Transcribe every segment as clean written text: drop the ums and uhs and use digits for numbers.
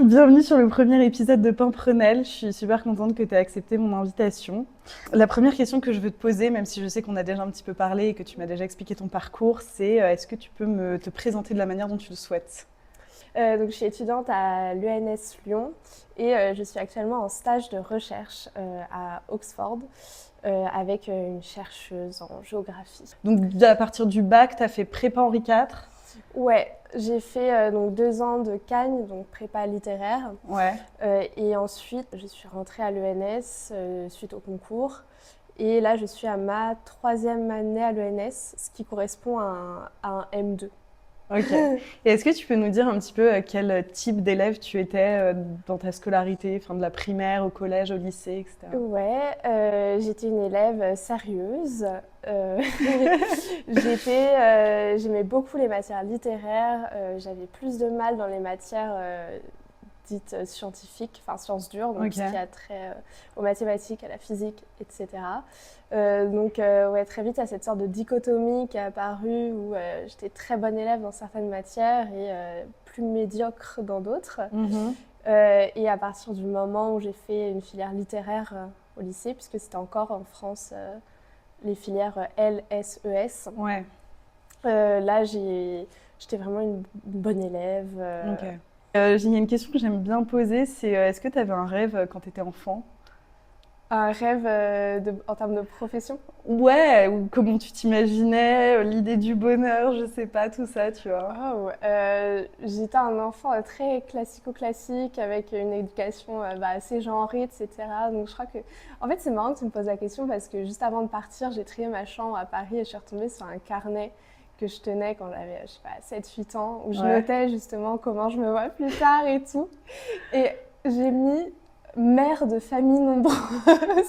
Bienvenue sur le premier épisode de Pimprenelle. Je suis super contente que tu aies accepté mon invitation. La première question que je veux te poser, même si je sais qu'on a déjà un petit peu parlé et que tu m'as déjà expliqué ton parcours, c'est est-ce que tu peux te présenter de la manière dont tu le souhaites? Donc, je suis étudiante à l'UNS Lyon et je suis actuellement en stage de recherche à Oxford avec une chercheuse en géographie. Donc à partir du bac, tu as fait prépa Henri IV? Ouais, j'ai fait donc 2 ans de Cagne, donc prépa littéraire. Ouais. Et ensuite, je suis rentrée à l'ENS suite au concours. Et là, je suis à ma 3e année à l'ENS, ce qui correspond à un M2. Ok. Et est-ce que tu peux nous dire un petit peu quel type d'élève tu étais dans ta scolarité, enfin de la primaire au collège, au lycée, etc. Ouais, j'étais une élève sérieuse. Euh, j'aimais beaucoup les matières littéraires. J'avais plus de mal dans les matières dites scientifiques, enfin sciences dures, donc Ok. tout ce qui a trait aux mathématiques, à la physique, etc. Ouais, très vite, il y a cette sorte de dichotomie qui est apparue où j'étais très bonne élève dans certaines matières et plus médiocre dans d'autres. Mhm. Et à partir du moment où j'ai fait une filière littéraire au lycée, puisque c'était encore en France les filières L, S, E, S, Ouais. là j'étais vraiment une bonne élève. Ok. Il y a une question que j'aime bien poser, c'est est-ce que tu avais un rêve quand tu étais enfant? Un rêve en termes de profession. Ouais, ou comment tu t'imaginais, l'idée du bonheur, je sais pas, tout ça, tu vois. Oh, j'étais un enfant très classico-classique avec une éducation assez genrée, etc. Donc je crois que... En fait, c'est marrant que tu me poses la question parce que juste avant de partir, j'ai trié ma chambre à Paris et je suis retombée sur un carnet que je tenais quand j'avais, je sais pas, 7-8 ans, où je Ouais. notais justement comment je me vois plus tard et tout. Et j'ai mis mère de famille nombreuse.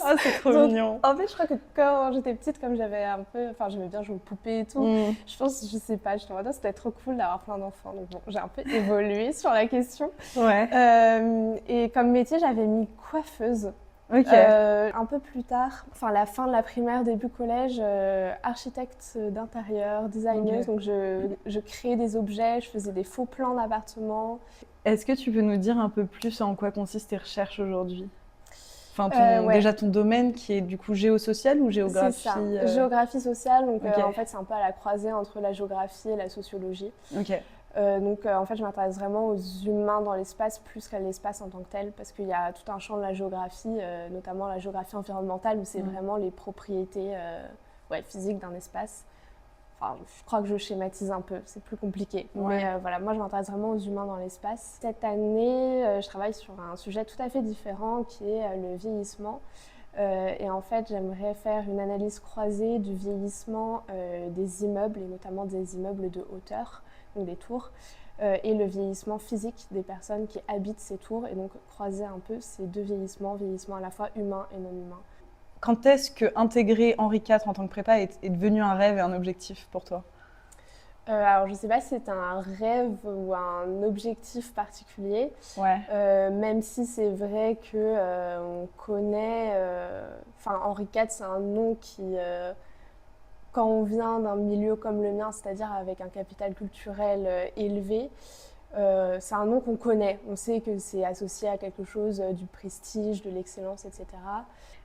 Ah, c'est trop Donc, mignon. en fait, je crois que quand j'étais petite, comme j'avais un peu... Enfin, j'aimais bien jouer aux poupées et tout, Mm. je pense, je sais pas, j'étais en mode, c'était trop cool d'avoir plein d'enfants. Donc bon, j'ai un peu évolué sur la question. Ouais. Et comme métier, j'avais mis coiffeuse. Ok. Un peu plus tard, enfin la fin de la primaire, début collège, architecte d'intérieur, designeuse. Ok. Donc je créais des objets, je faisais des faux plans d'appartements. Est-ce que tu peux nous dire un peu plus en quoi consistent tes recherches aujourd'hui? Enfin, Ouais, déjà ton domaine qui est du coup géosocial ou c'est géographie ça. Géographie sociale, donc Ok. en fait c'est un peu à la croisée entre la géographie et la sociologie. Ok. En fait, je m'intéresse vraiment aux humains dans l'espace plus qu'à l'espace en tant que tel, parce qu'il y a tout un champ de la géographie, notamment la géographie environnementale, où c'est vraiment les propriétés physiques d'un espace. Enfin, je crois que je schématise un peu, c'est plus compliqué. Ouais. Mais voilà, moi je m'intéresse vraiment aux humains dans l'espace. Cette année, je travaille sur un sujet tout à fait différent qui est le vieillissement. Et en fait, j'aimerais faire une analyse croisée du vieillissement des immeubles, et notamment des immeubles de hauteur, donc des tours, et le vieillissement physique des personnes qui habitent ces tours, et donc croiser un peu ces deux vieillissements, vieillissement à la fois humain et non humain. Quand est-ce que intégrer Henri IV en tant que prépa est devenu un rêve et un objectif pour toi? Alors, je ne sais pas si c'est un rêve ou un objectif particulier, Ouais. même si c'est vrai que on connaît. Enfin, Henri IV, c'est un nom qui, quand on vient d'un milieu comme le mien, c'est-à-dire avec un capital culturel élevé, c'est un nom qu'on connaît. On sait que c'est associé à quelque chose du prestige, de l'excellence, etc.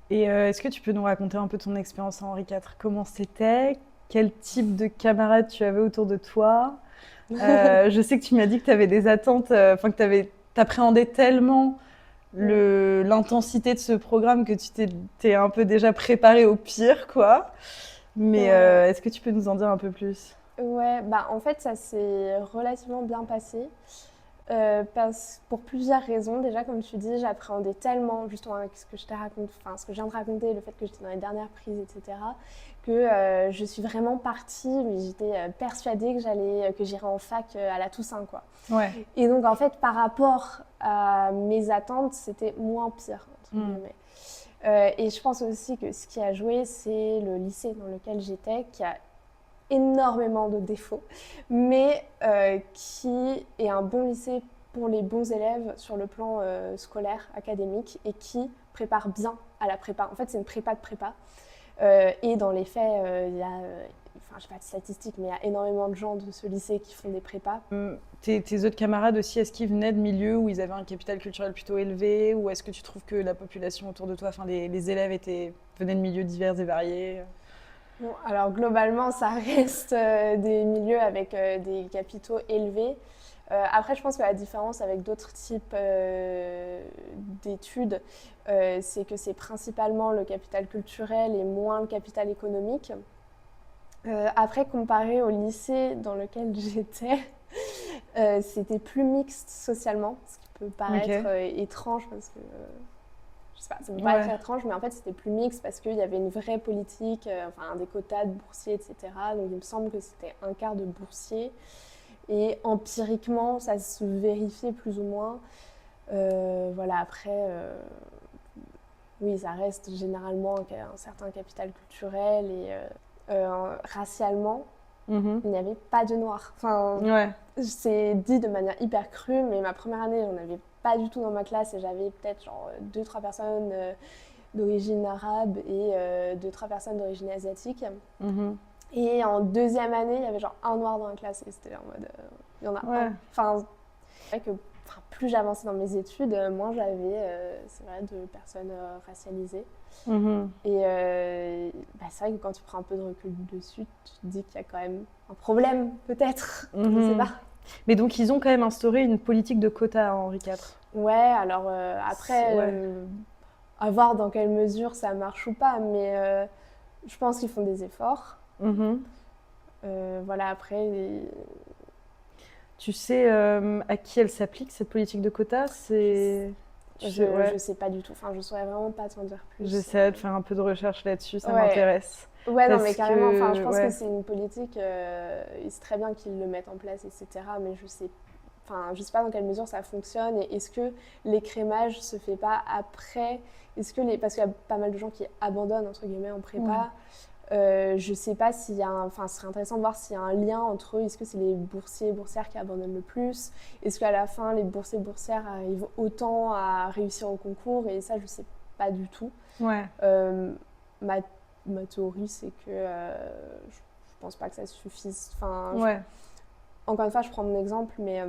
Et est-ce que tu peux nous raconter un peu ton expérience à Henri IV? Comment c'était? Quel type de camarades tu avais autour de toi? Je sais que tu m'as dit que tu avais des attentes, enfin que t'appréhendais tellement l'intensité de ce programme que t'es un peu déjà préparé au pire, quoi. Mais Ouais. est-ce que tu peux nous en dire un peu plus? Ouais, bah en fait ça s'est relativement bien passé. Pour plusieurs raisons. Déjà, comme tu dis, j'appréhendais tellement, justement avec ce que je t'ai raconté, enfin ce que je viens de raconter, le fait que j'étais dans les dernières prises, etc., que je suis vraiment partie, mais j'étais persuadée que j'irais en fac à la Toussaint, quoi. Ouais. Et donc, en fait, par rapport à mes attentes, c'était moins pire, entre Mm. guillemets. Et je pense aussi que ce qui a joué, c'est le lycée dans lequel j'étais, qui a énormément de défauts, mais qui est un bon lycée pour les bons élèves sur le plan scolaire, académique, et qui prépare bien à la prépa. En fait, c'est une prépa de prépa. Et dans les faits, enfin, j'ai pas de statistiques, mais il y a énormément de gens de ce lycée qui font des prépas. Tes autres camarades aussi, est-ce qu'ils venaient de milieux où ils avaient un capital culturel plutôt élevé, ou est-ce que tu trouves que la population autour de toi, enfin les élèves venaient de milieux divers et variés? Bon, alors globalement, ça reste des milieux avec des capitaux élevés. Après, je pense que la différence avec d'autres types d'études, c'est que c'est principalement le capital culturel et moins le capital économique. Après, comparé au lycée dans lequel j'étais, c'était plus mixte socialement, ce qui peut paraître Ok. étrange parce que je sais pas, ça me paraît Ouais. étrange, mais en fait c'était plus mixte parce qu'il y avait une vraie politique, enfin des quotas de boursiers, etc. Donc il me semble que c'était un quart de boursiers. Et empiriquement, ça se vérifiait plus ou moins. Voilà, après, oui, ça reste généralement un certain capital culturel et racialement, Mhm. il n'y avait pas de noirs. Enfin, Ouais. c'est dit de manière hyper crue, mais ma première année, j'en avais pas du tout dans ma classe et j'avais peut-être genre 2-3 personnes d'origine arabe et 2-3 personnes d'origine asiatique. Mhm. Et en deuxième année, il y avait genre un noir dans la classe et c'était en mode il y en a un. Ouais. Enfin, c'est vrai que plus j'avançais dans mes études, moins j'avais c'est vrai, de personnes racialisées. Mhm. Et c'est vrai que quand tu prends un peu de recul dessus, tu te dis qu'il y a quand même un problème, peut-être. Je sais Mhm. pas. Mais donc, ils ont quand même instauré une politique de quotas à Henri IV. Ouais, alors après, Ouais. à voir dans quelle mesure ça marche ou pas, mais je pense qu'ils font des efforts. Mhm. Voilà, après, Tu sais à qui elle s'applique, cette politique de quotas? Tu sais, je ouais. sais pas du tout. Enfin, je saurais vraiment pas t'en dire plus. J'essaie de faire un peu de recherche là-dessus, ça Ouais, m'intéresse. ouais, non, mais Parce carrément. Enfin, je que, pense que ouais. c'est une politique. Et c'est très bien qu'ils le mettent en place, etc. Mais je sais pas dans quelle mesure ça fonctionne et est-ce que l'écrémage se fait pas après. Parce qu'il y a pas mal de gens qui abandonnent entre guillemets en Ouais. prépa. Je sais pas s'il y a enfin, ce serait intéressant de voir s'il y a un lien entre eux. Est-ce que c'est les boursiers et boursières qui abandonnent le plus? Est-ce qu'à la fin, les boursiers et boursières arrivent autant à réussir au concours? Et ça, je sais pas du tout. Ouais. Euh, ma, ma théorie, c'est que je pense pas que ça suffise. Enfin, Ouais. encore une fois, je prends mon exemple, mais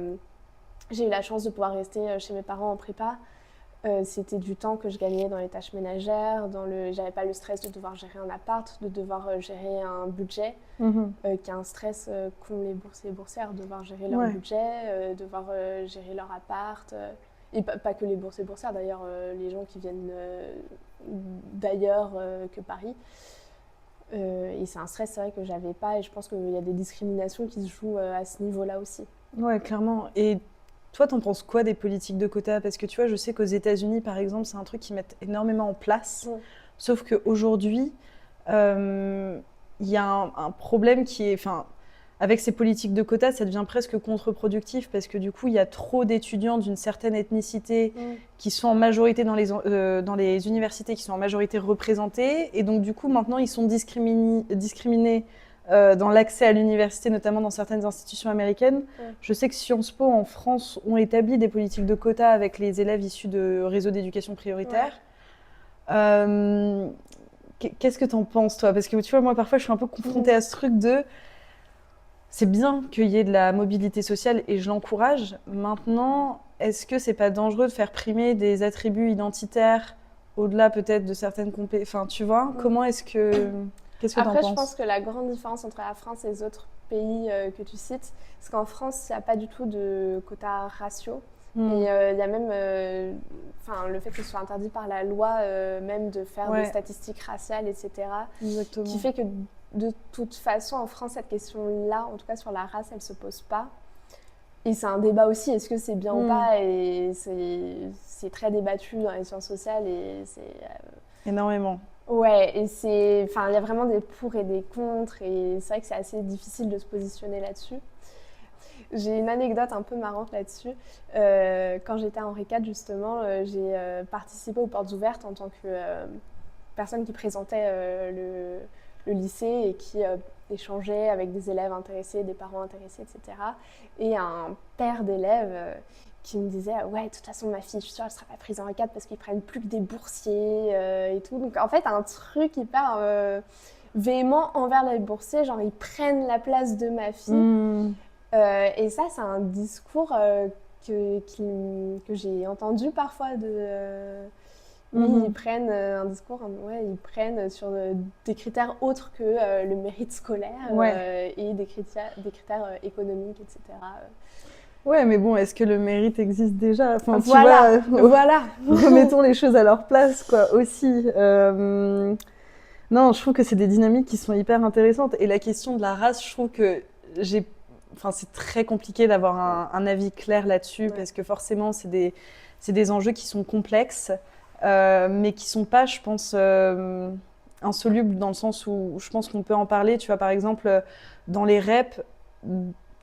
j'ai eu la chance de pouvoir rester chez mes parents en prépa. C'était du temps que je gagnais dans les tâches ménagères, j'avais pas le stress de devoir gérer un appart, de devoir gérer un budget, Mhm. qui est un stress qu'ont les boursiers et boursières, devoir gérer leur Ouais. budget, devoir gérer leur appart, et pas que les boursiers et boursières d'ailleurs, les gens qui viennent d'ailleurs que Paris. Et c'est un stress, c'est vrai, que j'avais pas, et je pense qu'il y a des discriminations qui se jouent à ce niveau-là aussi. Ouais, clairement. Et toi, t'en penses quoi des politiques de quotas? Parce que tu vois, je sais qu'aux États-Unis, par exemple, c'est un truc qu'ils mettent énormément en place. Mm. Sauf qu'aujourd'hui, euh, il y a un problème qui est, enfin, avec ces politiques de quotas, ça devient presque contre-productif parce que du coup, il y a trop d'étudiants d'une certaine ethnicité Mm. qui sont en majorité dans les universités, qui sont en majorité représentés. Et donc, du coup, maintenant, ils sont discriminés dans l'accès à l'université, notamment dans certaines institutions américaines. Mm. Je sais que Sciences Po en France ont établi des politiques de quotas avec les élèves issus de réseaux d'éducation prioritaire. Ouais. Qu'est-ce que t'en penses, toi? Parce que tu vois, moi, parfois, je suis un peu confrontée Mm. à ce truc de c'est bien qu'il y ait de la mobilité sociale et je l'encourage. Maintenant, est-ce que c'est pas dangereux de faire primer des attributs identitaires au-delà peut-être de certaines compétences? Enfin, tu vois, Mm. comment est-ce que. Qu'est-ce que t'en Après, je pense penses? que la grande différence entre la France et les autres pays que tu cites, c'est qu'en France, il n'y a pas du tout de quota ratio. Hmm. Et il y a même le fait que ce soit interdit par la loi, même de faire des Ouais, statistiques raciales, etc. Qui exactement. fait que de toute façon, en France, cette question-là, en tout cas sur la race, elle ne se pose pas. Et c'est un débat aussi, est-ce que c'est bien ou Hmm. pas? Et c'est très débattu dans les sciences sociales et c'est Énormément. ouais, et il y a vraiment des pour et des contre, et c'est vrai que c'est assez difficile de se positionner là-dessus. J'ai une anecdote un peu marrante là-dessus. Quand j'étais à Henri IV, justement, j'ai participé aux portes ouvertes en tant que personne qui présentait le lycée et qui échangeait avec des élèves intéressés, des parents intéressés, etc. Et un père d'élèves qui me disait ouais, de toute façon, ma fille, je suis sûre, elle ne sera pas prise en Henri IV parce qu'ils prennent plus que des boursiers et tout. Donc en fait, un truc hyper véhéments envers les boursiers, genre ils prennent la place de ma fille. Et ça, c'est un discours que j'ai entendu parfois oui, ils prennent un discours, ils prennent sur des critères autres que le mérite scolaire et des critères économiques, etc. Ouais, mais bon, est-ce que le mérite existe déjà? Enfin, voilà, tu vois, voilà. remettons les choses à leur place, quoi, aussi. Non, je trouve que c'est des dynamiques qui sont hyper intéressantes. Et la question de la race, je trouve que c'est très compliqué d'avoir un avis clair là-dessus, parce que forcément, c'est des enjeux qui sont complexes, mais qui sont pas, je pense, insolubles dans le sens où je pense qu'on peut en parler. Tu vois, par exemple, dans les REP,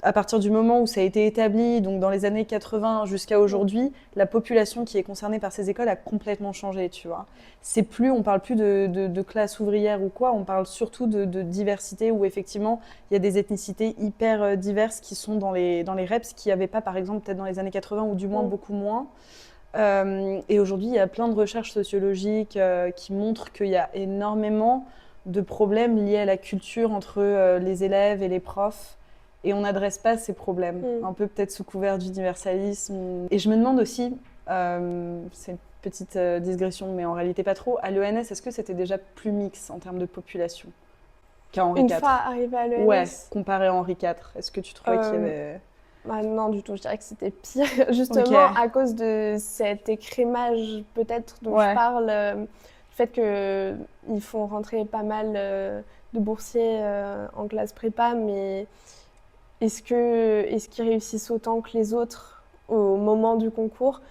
à partir du moment où ça a été établi, donc dans les années 80 jusqu'à aujourd'hui, la population qui est concernée par ces écoles a complètement changé, tu vois. On parle plus de classe ouvrière ou quoi, on parle surtout de diversité où effectivement il y a des ethnicités hyper diverses qui sont dans les REPS qu'il n'y avait pas par exemple peut-être dans les années 80 ou du moins beaucoup moins. Et aujourd'hui, il y a plein de recherches sociologiques qui montrent qu'il y a énormément de problèmes liés à la culture entre les élèves et les profs. Et on n'adresse pas ces problèmes, un peu peut-être sous couvert d'universalisme. Et je me demande aussi, c'est une petite digression, mais en réalité pas trop, à l'ENS, est-ce que c'était déjà plus mix en termes de population qu'à Henri IV? Une fois arrivé à l'ENS, ouais, comparé à Henri IV, est-ce que tu trouvais qu'il y avait... non, du tout, je dirais que c'était pire, justement à cause de cet écrémage peut-être dont je parle, le fait qu'ils font rentrer pas mal de boursiers en classe prépa, mais est-ce qu'ils réussissent autant que les autres au moment du concours?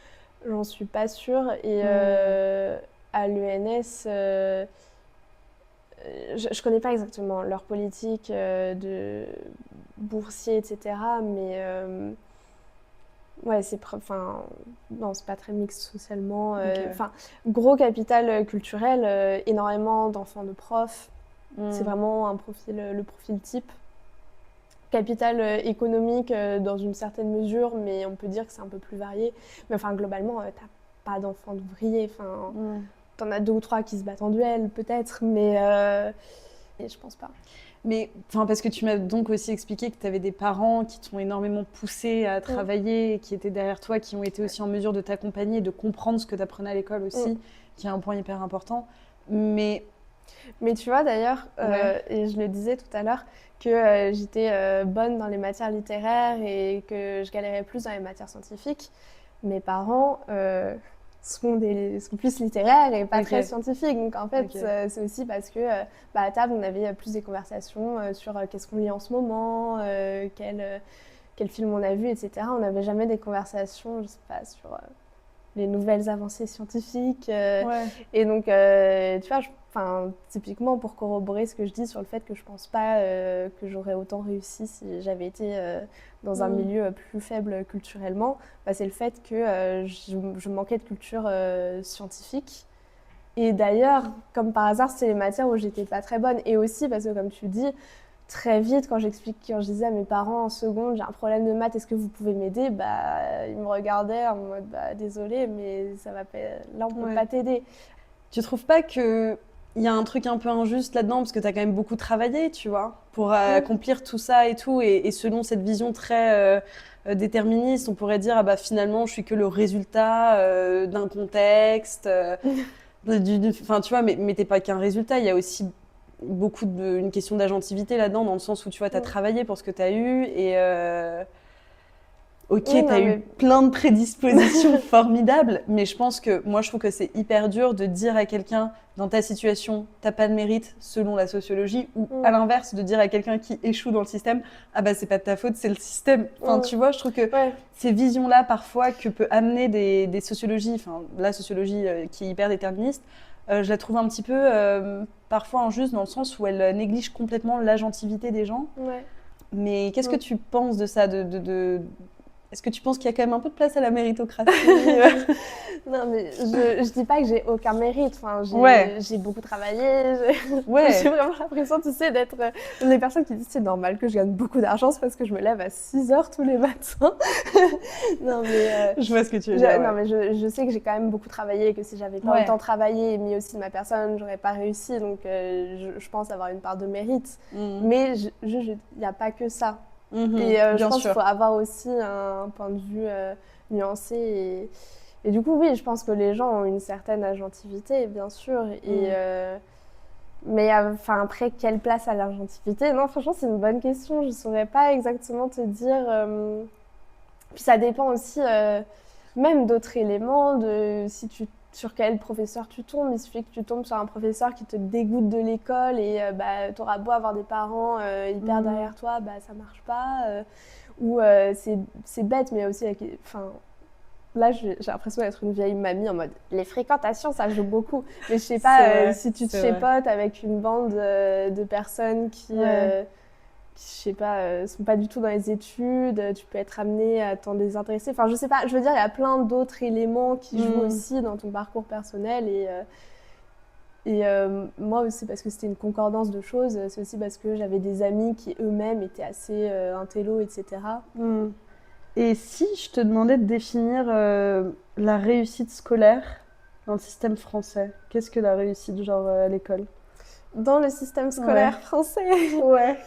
J'en suis pas sûre. Et à l'ENS, je connais pas exactement leur politique de boursiers, etc. Mais non, c'est pas très mixte socialement. Gros capital culturel, énormément d'enfants de profs. C'est vraiment le profil type. Capital économique dans une certaine mesure, mais on peut dire que c'est un peu plus varié. Mais globalement, t'as pas d'enfants d'ouvriers. T'en as 2 ou 3 qui se battent en duel, peut-être, mais je pense pas. Mais parce que tu m'as donc aussi expliqué que tu avais des parents qui t'ont énormément poussé à travailler, qui étaient derrière toi, qui ont été aussi en mesure de t'accompagner, de comprendre ce que tu apprenais à l'école aussi, qui est un point hyper important. Mais tu vois d'ailleurs, et je le disais tout à l'heure, que j'étais bonne dans les matières littéraires et que je galérais plus dans les matières scientifiques. Mes parents sont plus littéraires et pas très scientifiques. Donc en fait, c'est aussi parce que à table, on avait plus des conversations sur qu'est-ce qu'on lit en ce moment, quel film on a vu, etc. On n'avait jamais des conversations, je sais pas, sur les nouvelles avancées scientifiques. Et donc, tu vois, typiquement pour corroborer ce que je dis sur le fait que je pense pas que j'aurais autant réussi si j'avais été dans un milieu plus faible culturellement, c'est le fait que je manquais de culture scientifique. Et d'ailleurs, comme par hasard, c'est les matières où j'étais pas très bonne. Et aussi parce que, comme tu dis, très vite, quand je disais à mes parents en seconde, j'ai un problème de maths, est-ce que vous pouvez m'aider? Ils me regardaient en mode, désolé, mais ça va pas... là, on peut pas t'aider. Tu trouves pas qu'il y a un truc un peu injuste là-dedans, parce que tu as quand même beaucoup travaillé, tu vois, pour accomplir tout ça et tout, et selon cette vision très déterministe, on pourrait dire, finalement, je suis que le résultat d'un contexte, tu vois, mais t'es pas qu'un résultat, il y a aussi beaucoup une question d'agentivité là-dedans, dans le sens où tu vois, tu as travaillé pour ce que tu as eu et t'as eu plein de prédispositions formidables, mais je pense que moi je trouve que c'est hyper dur de dire à quelqu'un dans ta situation, t'as pas de mérite selon la sociologie, ou à l'inverse de dire à quelqu'un qui échoue dans le système, c'est pas de ta faute, c'est le système. Tu vois, je trouve que ces visions-là parfois que peut amener des sociologies, la sociologie qui est hyper déterministe, je la trouve un petit peu parfois injuste dans le sens où elle néglige complètement l'agentivité des gens. Mais qu'est-ce que tu penses de ça Est-ce que tu penses qu'il y a quand même un peu de place à la méritocratie? Non, mais je dis pas que j'ai aucun mérite. Enfin, j'ai beaucoup travaillé. J'ai vraiment l'impression, tu sais, d'être les personnes qui disent c'est normal que je gagne beaucoup d'argent, c'est parce que je me lève à 6 heures tous les matins. Non, mais je vois ce que tu veux dire. Non, mais je sais que j'ai quand même beaucoup travaillé et que si j'avais pas autant travaillé et mis aussi de ma personne, j'aurais pas réussi. Donc, je pense avoir une part de mérite. Mais il n'y a pas que ça. Et je pense qu'il faut avoir aussi un point de vue nuancé. Et du coup, oui, je pense que les gens ont une certaine agentivité, bien sûr. Mais après, quelle place à l'agentivité? Non, franchement, c'est une bonne question. Je ne saurais pas exactement te dire. Puis ça dépend aussi même d'autres éléments, de sur quel professeur tu tombes. Il suffit que tu tombes sur un professeur qui te dégoûte de l'école et tu auras beau avoir des parents hyper derrière toi, ça marche pas. Ou c'est bête, mais aussi là, j'ai l'impression d'être une vieille mamie en mode les fréquentations, ça joue beaucoup. Mais je sais pas, si tu te chépotes avec une bande de personnes qui je sais pas, sont pas du tout dans les études, tu peux être amené à t'en désintéresser. Enfin, je sais pas, je veux dire, il y a plein d'autres éléments qui jouent aussi dans ton parcours personnel. Moi aussi, parce que c'était une concordance de choses, c'est aussi parce que j'avais des amis qui eux-mêmes étaient assez intello, etc. Et si je te demandais de définir la réussite scolaire dans le système français, qu'est-ce que la réussite genre à l'école? Dans le système scolaire français? Ouais.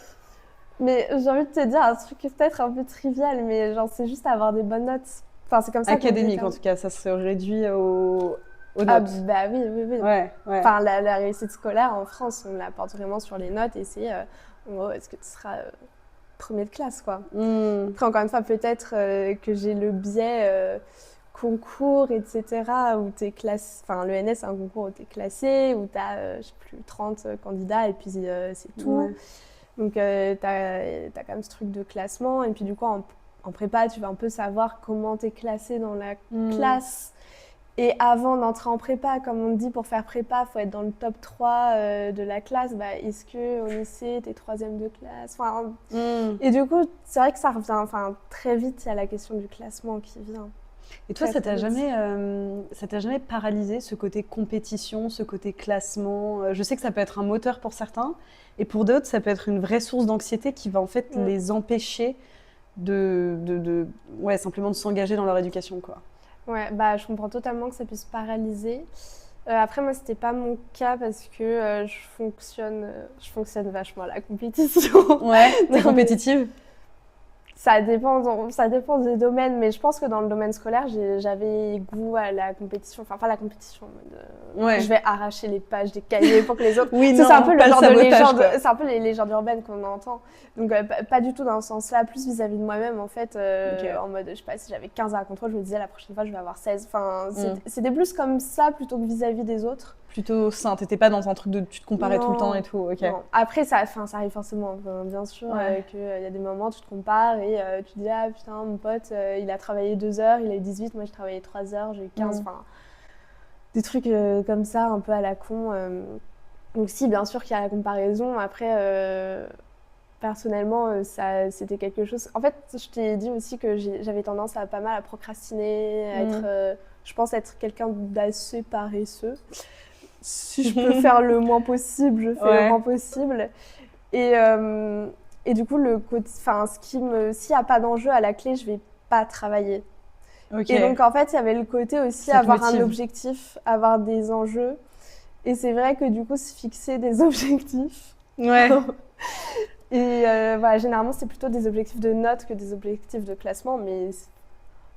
Mais j'ai envie de te dire un truc qui est peut-être un peu trivial, mais genre c'est juste avoir des bonnes notes. Enfin, c'est comme ça. Académique en tout cas, ça se réduit aux notes. Ah bah oui. Ouais. Enfin, la réussite scolaire en France, on la porte vraiment sur les notes et c'est est-ce que tu seras premier de classe, quoi. Après, encore une fois, peut-être que j'ai le biais concours, etc., où t'es classé. Enfin, l'ENS, c'est un concours où t'es classé, où t'as, je sais plus, 30 candidats et puis c'est tout. Ouais. Donc, t'as quand même ce truc de classement. Et puis, du coup, en prépa, tu vas un peu savoir comment t'es classé dans la classe. Et avant d'entrer en prépa, comme on dit, pour faire prépa, il faut être dans le top 3 de la classe. Est-ce qu'au lycée, t'es 3e de classe? Et du coup, c'est vrai que ça revient très vite, il y a la question du classement qui vient. Et toi, ça t'a jamais paralysé, ce côté compétition, ce côté classement? Je sais que ça peut être un moteur pour certains, et pour d'autres, ça peut être une vraie source d'anxiété qui va en fait les empêcher simplement de s'engager dans leur éducation, quoi. Ouais, je comprends totalement que ça puisse paralyser. Après, moi, c'était pas mon cas parce que je fonctionne vachement à la compétition. Ouais, t'es compétitive? Ça dépend des domaines, mais je pense que dans le domaine scolaire, j'avais goût à la compétition. Enfin, pas la compétition, en mode je vais arracher les pages des cahiers pour que les autres. Oui, c'est un peu le genre de légende. C'est un peu les légendes urbaines qu'on entend. Donc, pas du tout dans ce sens-là, plus vis-à-vis de moi-même, en fait. En mode, je sais pas, si j'avais 15 à contrôle, je me disais la prochaine fois, je vais avoir 16. Enfin, c'était plus comme ça plutôt que vis-à-vis des autres. Plutôt sain, t'étais pas dans un truc de tu te comparais tout le temps et tout, ok. Non. Après, ça arrive forcément, bien sûr, qu'il y a des moments où tu te compares et tu te dis, ah putain, mon pote, il a travaillé 2 heures, il a eu 18, moi j'ai travaillé 3 heures, j'ai eu 15, des trucs comme ça, un peu à la con. Donc si, bien sûr qu'il y a la comparaison, après, personnellement, c'était quelque chose... En fait, je t'ai dit aussi que j'avais tendance à pas mal à procrastiner, à être, je pense être quelqu'un d'assez paresseux. Si je peux faire le moins possible, je fais le moins possible. Et du coup, s'il n'y a pas d'enjeu à la clé, je ne vais pas travailler. Okay. Et donc, en fait, il y avait le côté aussi avoir un objectif, avoir des enjeux. Et c'est vrai que du coup, se fixer des objectifs. Ouais. Et généralement, c'est plutôt des objectifs de notes que des objectifs de classement. Mais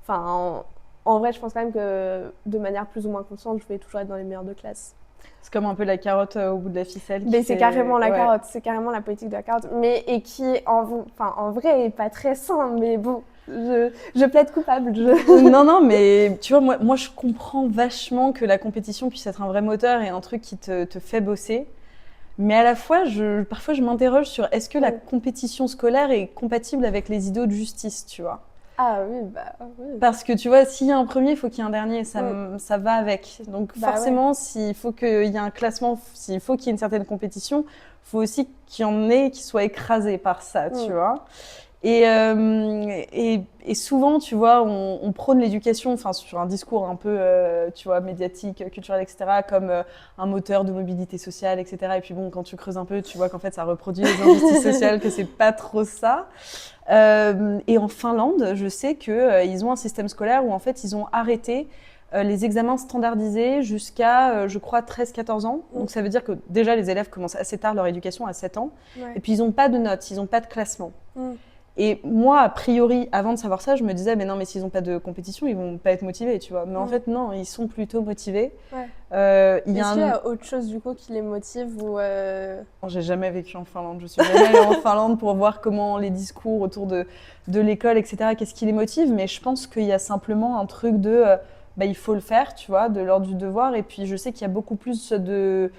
en vrai, je pense quand même que de manière plus ou moins consciente, je vais toujours être dans les meilleurs de classe. C'est comme un peu la carotte au bout de la ficelle. Mais c'est carrément la carotte, c'est carrément la politique de la carotte. Et qui, en vrai, est pas très sain, mais bon, je plaide coupable. Non, mais tu vois, moi, je comprends vachement que la compétition puisse être un vrai moteur et un truc qui te fait bosser. Mais à la fois, parfois, je m'interroge sur est-ce que la compétition scolaire est compatible avec les idéaux de justice, tu vois? Ah oui, oui. Parce que tu vois, s'il y a un premier, il faut qu'il y ait un dernier, ça va avec. Donc forcément, s'il faut qu'il y ait un classement, s'il faut qu'il y ait une certaine compétition, il faut aussi qu'il y en ait qui soient écrasés par ça, tu vois. Et souvent, tu vois, on prône l'éducation, enfin, sur un discours un peu, tu vois, médiatique, culturel, etc., comme un moteur de mobilité sociale, etc. Et puis bon, quand tu creuses un peu, tu vois qu'en fait, ça reproduit les injustices sociales, que c'est pas trop ça. Et en Finlande, je sais qu'ils ont un système scolaire où en fait, ils ont arrêté les examens standardisés jusqu'à, je crois, 13-14 ans. Donc ça veut dire que déjà, les élèves commencent assez tard leur éducation, à 7 ans. Ouais. Et puis, ils n'ont pas de notes, ils n'ont pas de classement. Mm. Et moi, a priori, avant de savoir ça, je me disais, mais non, mais s'ils n'ont pas de compétition, ils vont pas être motivés, tu vois. Mais en fait, non, ils sont plutôt motivés. Ouais. Il y a Est-ce qu'il y a autre chose du coup qui les motive ou J'ai jamais vécu en Finlande. Je suis jamais allée en Finlande pour voir comment les discours autour de l'école, etc., qu'est-ce qui les motive. Mais je pense qu'il y a simplement un truc de, bah, il faut le faire, tu vois, de l'ordre du devoir. Et puis, je sais qu'il y a beaucoup plus de...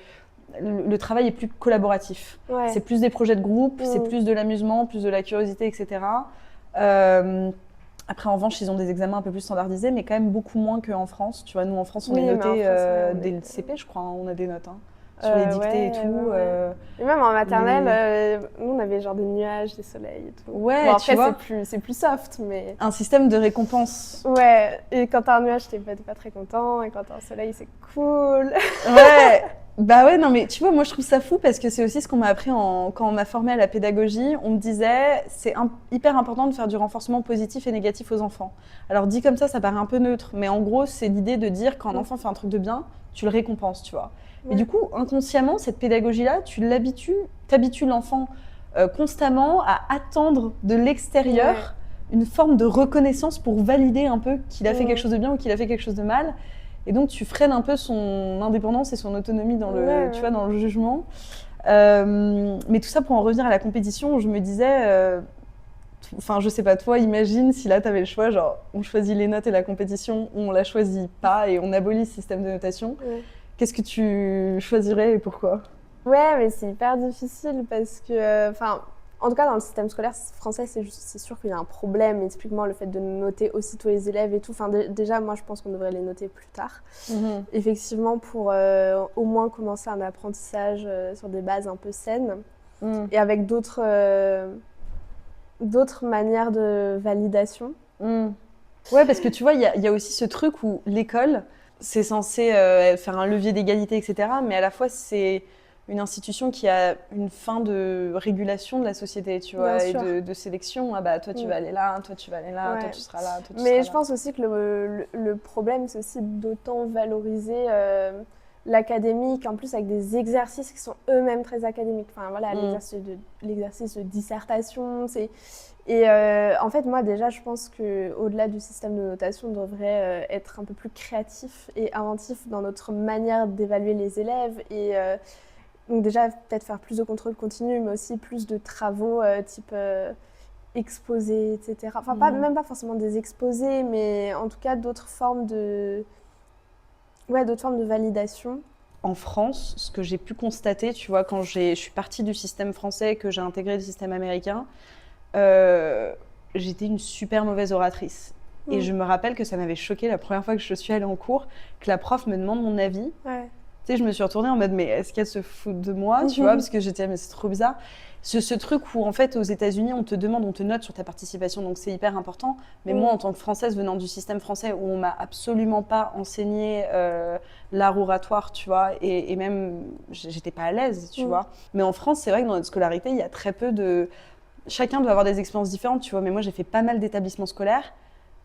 Le travail est plus collaboratif. Ouais. C'est plus des projets de groupe, c'est plus de l'amusement, plus de la curiosité, etc. Après, en revanche, ils ont des examens un peu plus standardisés, mais quand même beaucoup moins qu'en France. Tu vois, nous, en France, on est mais en noté France, ouais, dès le CP, je crois, hein, on a des notes. Hein, sur les dictées et tout. Et même en maternelle, nous, on avait genre des nuages, des soleils et tout. Ouais, bon, tu après, vois, c'est plus soft, mais... un système de récompense. Ouais, et quand t'as un nuage, t'es pas très content, et quand t'as un soleil, c'est cool. Ouais, bah ouais, non, mais tu vois, moi, je trouve ça fou parce que c'est aussi ce qu'on m'a appris quand on m'a formée à la pédagogie. On me disait, c'est hyper important de faire du renforcement positif et négatif aux enfants. Alors, dit comme ça paraît un peu neutre, mais en gros, c'est l'idée de dire quand un enfant fait un truc de bien, tu le récompenses, tu vois. Et du coup, inconsciemment, cette pédagogie-là, t'habitues l'enfant constamment à attendre de l'extérieur une forme de reconnaissance pour valider un peu qu'il a fait quelque chose de bien ou qu'il a fait quelque chose de mal. Et donc, tu freines un peu son indépendance et son autonomie dans tu vois, dans le jugement. Mais tout ça pour en revenir à la compétition, je me disais, enfin, je sais pas, toi, imagine si là, tu avais le choix, genre, on choisit les notes et la compétition, ou on la choisit pas et on abolit ce système de notation. Qu'est-ce que tu choisirais et pourquoi ? Ouais, mais c'est hyper difficile parce que, enfin, en tout cas, dans le système scolaire français, c'est sûr qu'il y a un problème. Et typiquement, le fait de noter aussitôt les élèves et tout. Enfin, déjà, moi, je pense qu'on devrait les noter plus tard. Effectivement, pour au moins commencer un apprentissage sur des bases un peu saines et avec d'autres manières de validation. Ouais, parce que tu vois, il y a aussi ce truc où l'école, c'est censé faire un levier d'égalité, etc. Mais à la fois, c'est une institution qui a une fin de régulation de la société, tu vois, et de sélection. Ah bah, toi, tu vas aller là, toi, tu vas aller là, toi, tu seras là, toi, tu seras là. Mais je pense aussi que le problème, c'est aussi d'autant valoriser l'académique, en plus avec des exercices qui sont eux-mêmes très académiques. Enfin, voilà, l'exercice de dissertation, Et en fait, moi, déjà, je pense qu'au-delà du système de notation, on devrait être un peu plus créatif et inventif dans notre manière d'évaluer les élèves. Et donc déjà, peut-être faire plus de contrôle continu, mais aussi plus de travaux type exposés, etc. Enfin, même pas forcément des exposés, mais en tout cas d'autres formes de validation. En France, ce que j'ai pu constater, tu vois, quand je suis partie du système français, que j'ai intégré le système américain, j'étais une super mauvaise oratrice. Et je me rappelle que ça m'avait choquée la première fois que je suis allée en cours, que la prof me demande mon avis. Tu sais, je me suis retournée en mode, mais est-ce qu'elle se fout de moi, tu vois, parce que j'étais, mais c'est trop bizarre. Ce truc où, en fait, aux États-Unis, on te note sur ta participation, donc c'est hyper important. Mais moi, en tant que Française, venant du système français, où on m'a absolument pas enseigné l'art oratoire, tu vois, et même, j'étais pas à l'aise, tu vois. Mais en France, c'est vrai que dans notre scolarité, il y a très peu de... Chacun doit avoir des expériences différentes, tu vois, mais moi, j'ai fait pas mal d'établissements scolaires.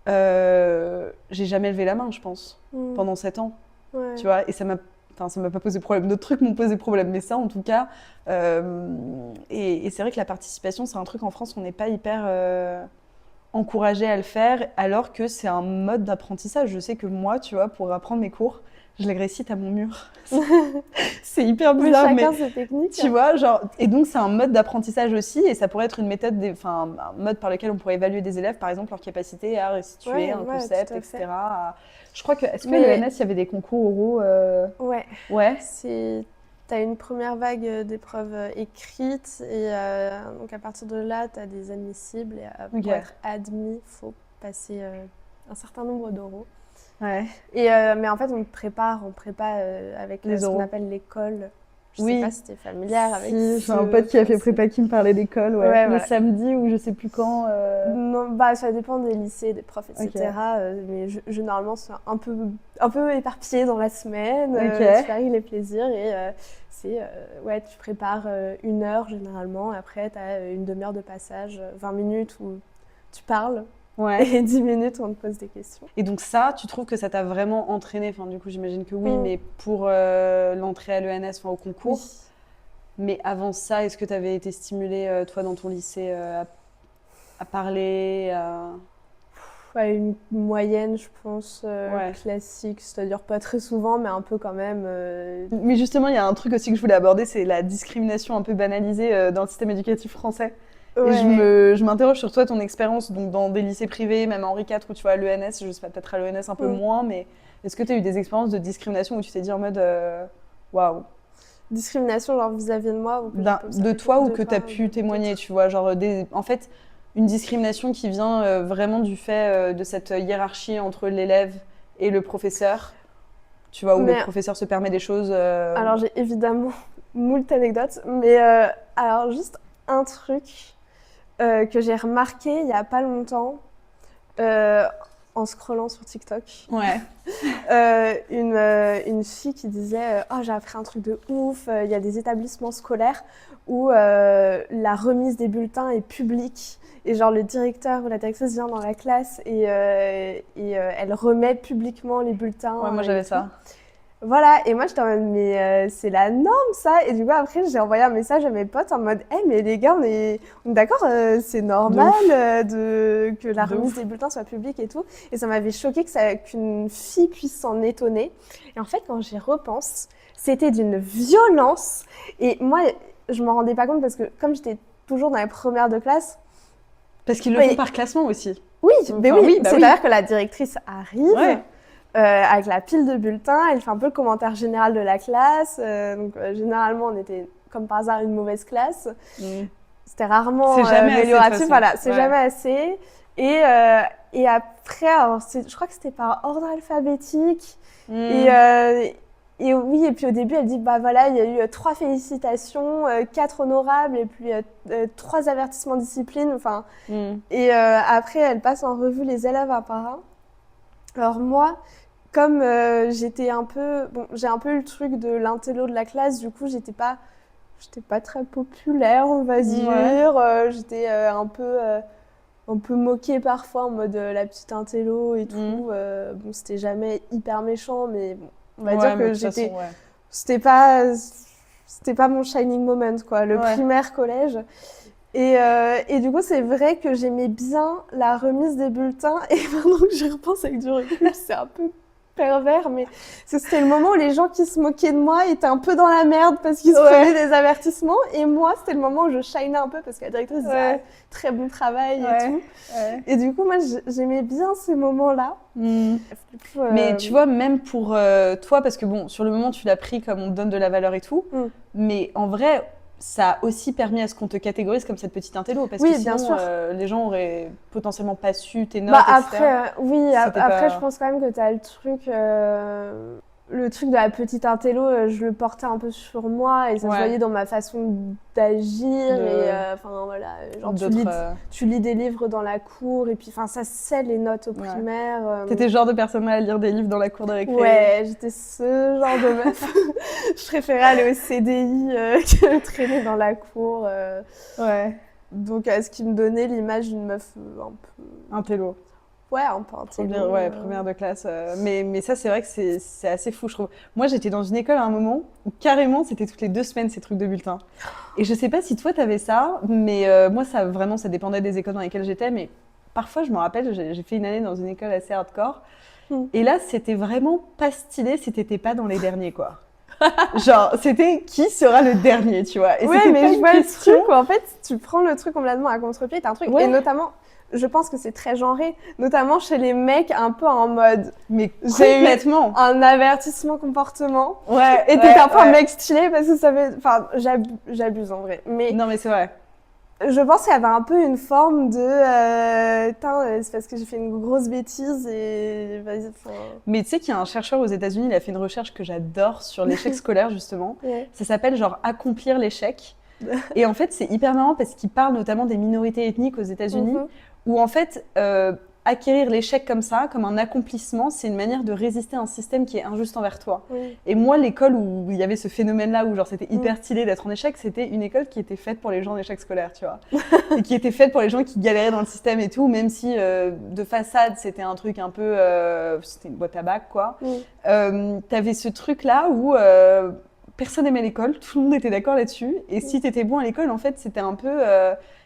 J'ai jamais levé la main, je pense, pendant 7 ans, tu vois, et ça m'a pas posé problème. D'autres trucs m'ont posé problème, mais ça, en tout cas. Et c'est vrai que la participation, c'est un truc en France, on n'est pas hyper encouragé à le faire, alors que c'est un mode d'apprentissage. Je sais que moi, tu vois, pour apprendre mes cours, je les récite à mon mur. C'est hyper bizarre, mais chacun ses techniques. Tu vois, genre, et donc c'est un mode d'apprentissage aussi, et ça pourrait être une méthode, un mode par lequel on pourrait évaluer des élèves, par exemple leur capacité à restituer un concept, etc. Je crois que, est-ce que l'ENS, il y avait des concours oraux Ouais. T'as une première vague d'épreuves écrites, et donc à partir de là, t'as des admissibles, et pour être admis, il faut passer un certain nombre d'oraux. Ouais. Et, mais en fait, on prépa avec ce qu'on appelle l'école. Je sais pas si t'es familière avec j'ai un pote qui a fait prépa qui me parlait d'école, le voilà. samedi ou je sais plus quand. Non, ça dépend des lycées, des profs, etc. Mais généralement, c'est un peu éparpillé dans la semaine. Tu varies les plaisirs et tu prépares 1 heure généralement. Après, tu as une demi-heure de passage, 20 minutes où tu parles. Et 10 minutes où on te pose des questions. Et donc ça, tu trouves que ça t'a vraiment entraîné? Enfin, du coup, j'imagine que oui, mais pour l'entrée à l'ENS, au concours. Oui. Mais avant ça, est-ce que tu avais été stimulée, toi, dans ton lycée, à parler Une moyenne, je pense, classique. C'est-à-dire pas très souvent, mais un peu quand même. Mais justement, il y a un truc aussi que je voulais aborder, c'est la discrimination un peu banalisée dans le système éducatif français. Et je m'interroge sur toi, ton expérience donc dans des lycées privés, même à Henri IV, où tu vois à l'ENS, je sais pas, peut-être à l'ENS un peu moins, mais est-ce que tu as eu des expériences de discrimination où tu t'es dit en mode waouh? Discrimination, genre vis-à-vis de moi ou de toi ou que tu as pu témoigner, tu vois, genre en fait, une discrimination qui vient vraiment du fait de cette hiérarchie entre l'élève et le professeur, tu vois, où le professeur se permet des choses. Alors j'ai évidemment moult anecdotes, mais alors juste un truc que j'ai remarqué il y a pas longtemps en scrollant sur TikTok. Une fille qui disait « Oh, j'ai appris un truc de ouf, il y a des établissements scolaires où la remise des bulletins est publique. » Et genre le directeur ou la directrice vient dans la classe et elle remet publiquement les bulletins. Ouais, moi j'avais ça. Voilà, et moi j'étais en mode mais c'est la norme ça. Et du coup après j'ai envoyé un message à mes potes en mode hey, mais les gars on est d'accord, c'est normal que la remise des bulletins soit publique et tout. Et ça m'avait choqué qu'une fille puisse s'en étonner. Et en fait quand j'y repense, c'était d'une violence. Et moi je m'en rendais pas compte parce que comme j'étais toujours dans les premières de classe. Parce qu'ils le font par classement aussi. Oui, mais oui, c'est-à-dire que la directrice arrive. Avec la pile de bulletins, elle fait un peu le commentaire général de la classe. Généralement, on était, comme par hasard, une mauvaise classe. C'était rarement amélioratif. Voilà, c'est jamais assez. Et après, alors, je crois que c'était par ordre alphabétique. Et oui, et puis au début, elle dit, bah voilà, il y a eu 3 félicitations, 4 honorables, et puis 3 avertissements discipline. Enfin, et après, elle passe en revue les élèves un par un. Alors moi, comme j'étais un peu, j'ai un peu eu le truc de l'intello de la classe, du coup j'étais pas très populaire, on va dire. J'étais un peu moquée parfois en mode la petite intello et tout. C'était jamais hyper méchant, mais bon, on va dire que c'était pas mon shining moment quoi, le primaire collège. Et du coup, c'est vrai que j'aimais bien la remise des bulletins. Et maintenant que j'y repense avec du recul, c'est un peu pervers, mais c'était le moment où les gens qui se moquaient de moi étaient un peu dans la merde parce qu'ils se prenaient des avertissements. Et moi, c'était le moment où je shinais un peu parce que la directrice disait très bon travail et tout. Et du coup, moi, j'aimais bien ces moments-là. Mais tu vois, même pour toi, parce que bon, sur le moment, tu l'as pris comme on te donne de la valeur et tout, mais en vrai, ça a aussi permis à ce qu'on te catégorise comme cette petite intello, parce que sinon, bien sûr. Les gens auraient potentiellement pas su tes notes, etc. Après, je pense quand même que tu as le truc de la petite intello, je le portais un peu sur moi et ça se voyait dans ma façon d'agir voilà, genre tu lis des livres dans la cour et puis ça sait les notes au primaire. T'étais le genre de personne à lire des livres dans la cour de récré? Ouais, j'étais ce genre de meuf. Je préférais aller au CDI que traîner dans la cour. Donc ce qui me donnait l'image d'une meuf un peu intello. Ouais, un peu intello. Première de classe. Mais ça, c'est vrai que c'est assez fou, je trouve. Moi, j'étais dans une école à un moment où carrément, c'était toutes les 2 semaines ces trucs de bulletins. Et je sais pas si toi, t'avais ça, mais moi, ça dépendait des écoles dans lesquelles j'étais. Mais parfois, je me rappelle, j'ai fait une année dans une école assez hardcore. Et là, c'était vraiment pas stylé si t'étais pas dans les derniers, quoi. Genre, c'était qui sera le dernier, tu vois. Et mais je vois le truc où en fait, tu prends le truc complètement à contre-pied, t'as un truc, et notamment... Je pense que c'est très genré, notamment chez les mecs, un peu en mode. Mais complètement. J'ai eu un avertissement comportement. Et t'es un peu un mec stylé parce que ça fait. Enfin, j'abuse en vrai. Mais non, mais c'est vrai. Je pense qu'il y avait un peu une forme de c'est parce que j'ai fait une grosse bêtise et vas-y, Mais tu sais qu'il y a un chercheur aux États-Unis, il a fait une recherche que j'adore sur l'échec scolaire justement. Ouais. Ça s'appelle genre accomplir l'échec. Et en fait, c'est hyper marrant parce qu'il parle notamment des minorités ethniques aux États-Unis, où en fait, acquérir l'échec comme ça, comme un accomplissement, c'est une manière de résister à un système qui est injuste envers toi. Oui. Et moi, l'école où il y avait ce phénomène-là, où genre c'était hyper stylé d'être en échec, c'était une école qui était faite pour les gens en échec scolaire, tu vois. Et qui était faite pour les gens qui galéraient dans le système et tout, même si de façade, c'était un truc un peu... c'était une boîte à bac, quoi. T'avais ce truc-là où... personne n'aimait l'école, tout le monde était d'accord là-dessus. Et si t'étais bon à l'école, en fait, c'était un peu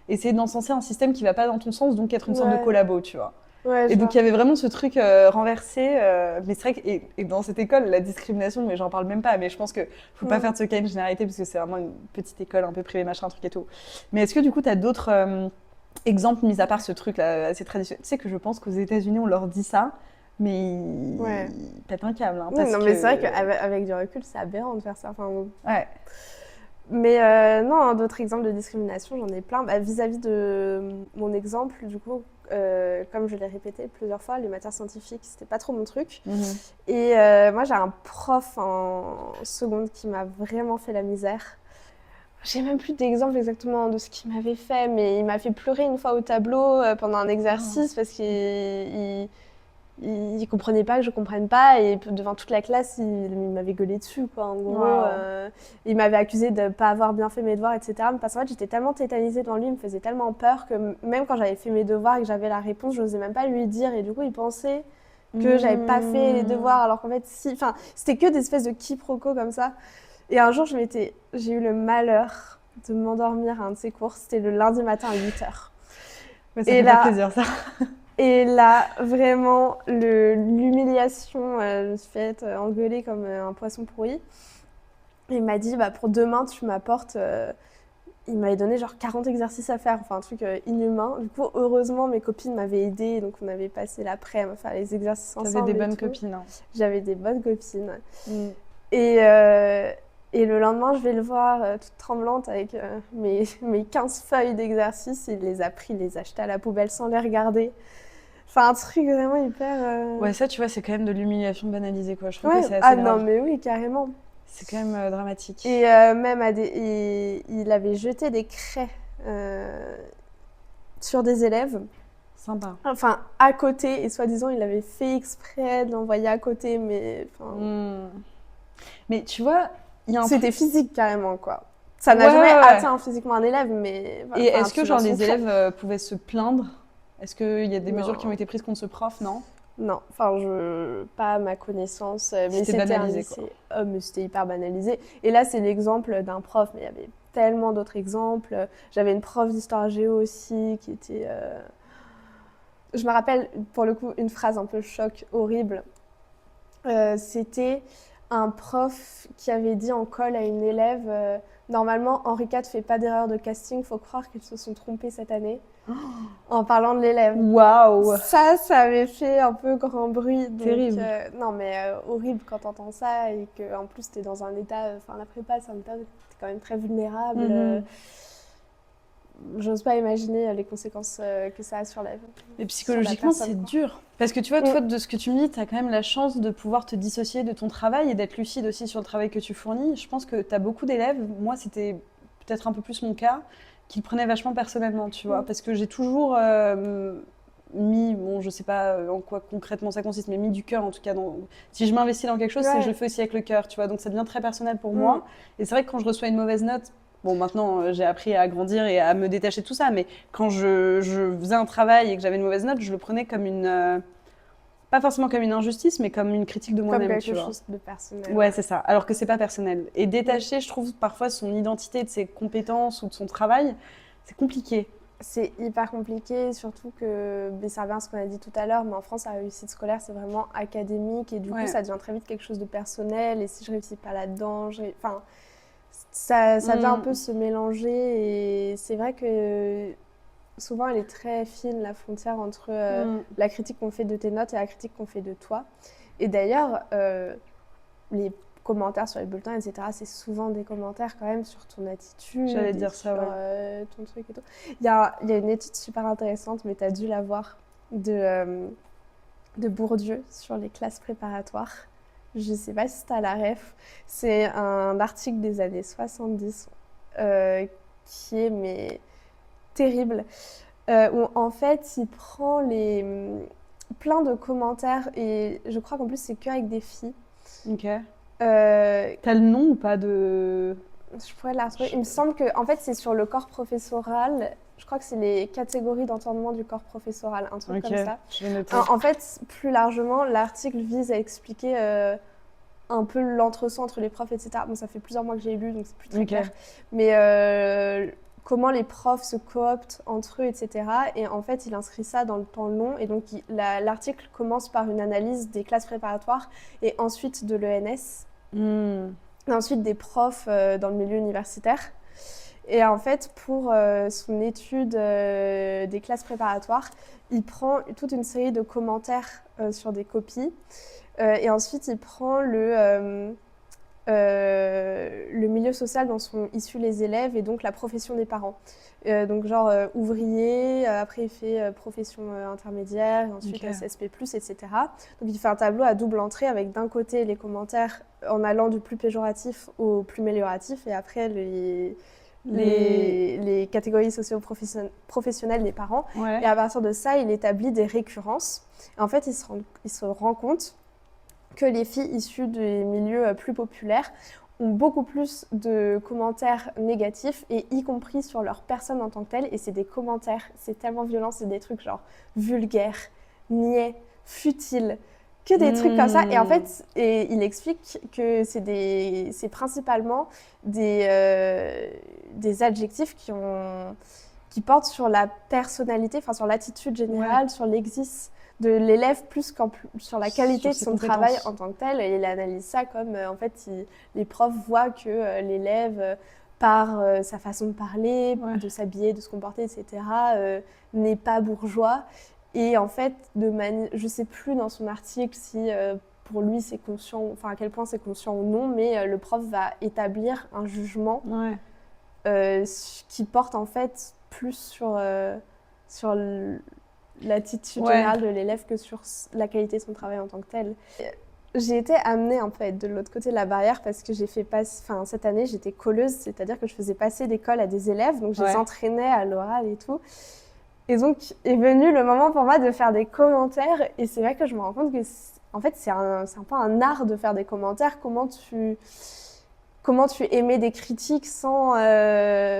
essayer d'encenser un système qui va pas dans ton sens, donc être une sorte de collabo, tu vois. Ouais, Et donc il y avait vraiment ce truc renversé. Mais c'est vrai que et dans cette école, la discrimination, mais j'en parle même pas. Mais je pense que faut pas faire de ce cas une généralité parce que c'est vraiment une petite école un peu privée, machin, un truc et tout. Mais est-ce que du coup, t'as d'autres exemples, mis à part ce truc-là assez traditionnel? Tu sais que je pense qu'aux États-Unis, on leur dit ça. Mais ils pètent un câble. Hein, oui, non, mais c'est vrai qu'avec du recul, c'est aberrant de faire ça. Enfin, ouais. Mais non, d'autres exemples de discrimination, j'en ai plein. Vis-à-vis de mon exemple, du coup, comme je l'ai répété plusieurs fois, les matières scientifiques, c'était pas trop mon truc. Et moi, j'ai un prof en seconde qui m'a vraiment fait la misère. J'ai même plus d'exemple exactement de ce qu'il m'avait fait, mais il m'a fait pleurer une fois au tableau pendant un exercice parce qu'il comprenait pas que je comprenne pas et devant toute la classe il m'avait gueulé dessus quoi. En gros il m'avait accusé de pas avoir bien fait mes devoirs, etc. Mais parce qu'en fait j'étais tellement tétanisée devant lui, il me faisait tellement peur que même quand j'avais fait mes devoirs et que j'avais la réponse, je n'osais même pas lui dire et du coup il pensait que j'avais pas fait les devoirs alors qu'en fait si, enfin c'était que des espèces de quiproquos comme ça. Et un jour j'ai eu le malheur de m'endormir à un de ses cours, c'était le lundi matin à 8h. Ouais, ça fait pas plaisir ça. Et là, vraiment, l'humiliation, je me suis fait engueuler comme un poisson pourri. Il m'a dit, pour demain, tu m'apportes... il m'avait donné genre 40 exercices à faire, enfin un truc inhumain. Du coup, heureusement, mes copines m'avaient aidée, donc on avait passé l'après-midi à faire les exercices ensemble. T'avais des bonnes copines. Hein. J'avais des bonnes copines. Et le lendemain, je vais le voir toute tremblante avec mes 15 feuilles d'exercices. Il les a pris, il les a jetées à la poubelle sans les regarder. Enfin, un truc vraiment hyper... Ouais, ça, tu vois, c'est quand même de l'humiliation banalisée, quoi. Je trouve que c'est assez grave. Non, mais oui, carrément. C'est quand même dramatique. Et même, il avait jeté des craies sur des élèves. Sympa. Enfin, à côté, et soi-disant, il avait fait exprès de l'envoyer à côté, mais... Mais tu vois... C'était physique, carrément, quoi. Ça n'a jamais atteint physiquement un élève, mais... Et est-ce que, genre, les élèves pouvaient se plaindre ? Est-ce qu'il y a des mesures qui ont été prises contre ce prof, non ? Non, enfin, pas à ma connaissance, mais c'était banalisé, quoi. Mais c'était hyper banalisé. Et là, c'est l'exemple d'un prof, mais il y avait tellement d'autres exemples. J'avais une prof d'histoire géo aussi qui était... Je me rappelle, pour le coup, une phrase un peu choc, horrible. C'était un prof qui avait dit en colle à une élève normalement, Henri IV ne fait pas d'erreur de casting, il faut croire qu'ils se sont trompés cette année. En parlant de l'élève. Waouh! Ça avait fait un peu grand bruit. Donc, terrible. Non, mais horrible quand t'entends ça et qu'en plus t'es dans un état, enfin la prépa, c'est un état, t'es quand même très vulnérable. J'ose pas imaginer les conséquences que ça a sur la vie. Et psychologiquement, c'est dur. Parce que tu vois, toi, de ce que tu me dis, tu as quand même la chance de pouvoir te dissocier de ton travail et d'être lucide aussi sur le travail que tu fournis. Je pense que tu as beaucoup d'élèves, moi c'était peut-être un peu plus mon cas, qui le prenaient vachement personnellement, tu vois. Parce que j'ai toujours mis, bon, je sais pas en quoi concrètement ça consiste, mais mis du cœur en tout cas. Si je m'investis dans quelque chose, c'est que je le fais aussi avec le cœur, tu vois. Donc ça devient très personnel pour moi. Et c'est vrai que quand je reçois une mauvaise note, bon, maintenant, j'ai appris à grandir et à me détacher de tout ça, mais quand je faisais un travail et que j'avais une mauvaise note, je le prenais comme une... pas forcément comme une injustice, mais comme une critique de moi-même, tu vois. Comme quelque chose de personnel. Ouais, c'est ça. Alors que c'est pas personnel. Et détacher, je trouve, parfois, son identité de ses compétences ou de son travail, c'est compliqué. C'est hyper compliqué, surtout que, ça revient à ce qu'on a dit tout à l'heure, mais en France, la réussite scolaire, c'est vraiment académique, et du coup, ça devient très vite quelque chose de personnel, et si je réussis pas là-dedans, enfin... Ça vient un peu se mélanger et c'est vrai que souvent elle est très fine la frontière entre la critique qu'on fait de tes notes et la critique qu'on fait de toi. Et d'ailleurs, les commentaires sur les bulletins, etc., c'est souvent des commentaires quand même sur ton attitude. J'allais dire ça, sur ton truc et tout. Il y a une étude super intéressante, mais tu as dû la voir, de Bourdieu sur les classes préparatoires. Je ne sais pas si tu as la ref. C'est un article des années 70 qui est terrible. Où en fait, il prend plein de commentaires et je crois qu'en plus, c'est qu'avec des filles. Ok. T'as le nom ou pas de... Je pourrais la retrouver. Il me semble que en fait, c'est sur le corps professoral. Je crois que c'est les catégories d'entendement du corps professoral, un truc comme ça. Je vais noter. En fait, plus largement, l'article vise à expliquer un peu l'entre-soi entre les profs, etc. Bon, ça fait plusieurs mois que j'ai lu, donc c'est plus très clair. Mais comment les profs se cooptent entre eux, etc. Et en fait, il inscrit ça dans le temps long. Et donc, l'article commence par une analyse des classes préparatoires et ensuite de l'ENS. Et ensuite des profs dans le milieu universitaire. Et en fait, pour son étude des classes préparatoires, il prend toute une série de commentaires sur des copies. Et ensuite, il prend le milieu social dont sont issus les élèves et donc la profession des parents. Donc genre ouvrier, après il fait profession intermédiaire, et ensuite SSP+, etc. Donc il fait un tableau à double entrée avec d'un côté les commentaires en allant du plus péjoratif au plus amélioratif et après les catégories socio-professionnelles des parents. Et à partir de ça, il établit des récurrences. Et en fait, il se rend compte que les filles issues des milieux plus populaires ont beaucoup plus de commentaires négatifs, et y compris sur leur personne en tant que telle. Et c'est des commentaires, c'est tellement violent, c'est des trucs genre vulgaires, niais, futiles, que des trucs comme ça. Et en fait, il explique que c'est principalement des adjectifs qui portent sur la personnalité, enfin sur l'attitude générale, sur l'existence de l'élève plus sur la qualité de son travail en tant que tel. Et il analyse ça comme, en fait, les profs voient que l'élève, par sa façon de parler, de s'habiller, de se comporter, etc., n'est pas bourgeois. Et en fait, je ne sais plus dans son article si pour lui c'est conscient, enfin à quel point c'est conscient ou non, mais le prof va établir un jugement qui porte en fait plus sur l'attitude générale de l'élève que sur la qualité de son travail en tant que tel. J'ai été amenée un peu à être de l'autre côté de la barrière parce que cette année j'étais colleuse, c'est-à-dire que je faisais passer des colles à des élèves, donc je les entraînais à l'oral et tout. Et donc est venu le moment pour moi de faire des commentaires, et c'est vrai que je me rends compte que en fait c'est un peu un art de faire des commentaires. Comment tu émets des critiques sans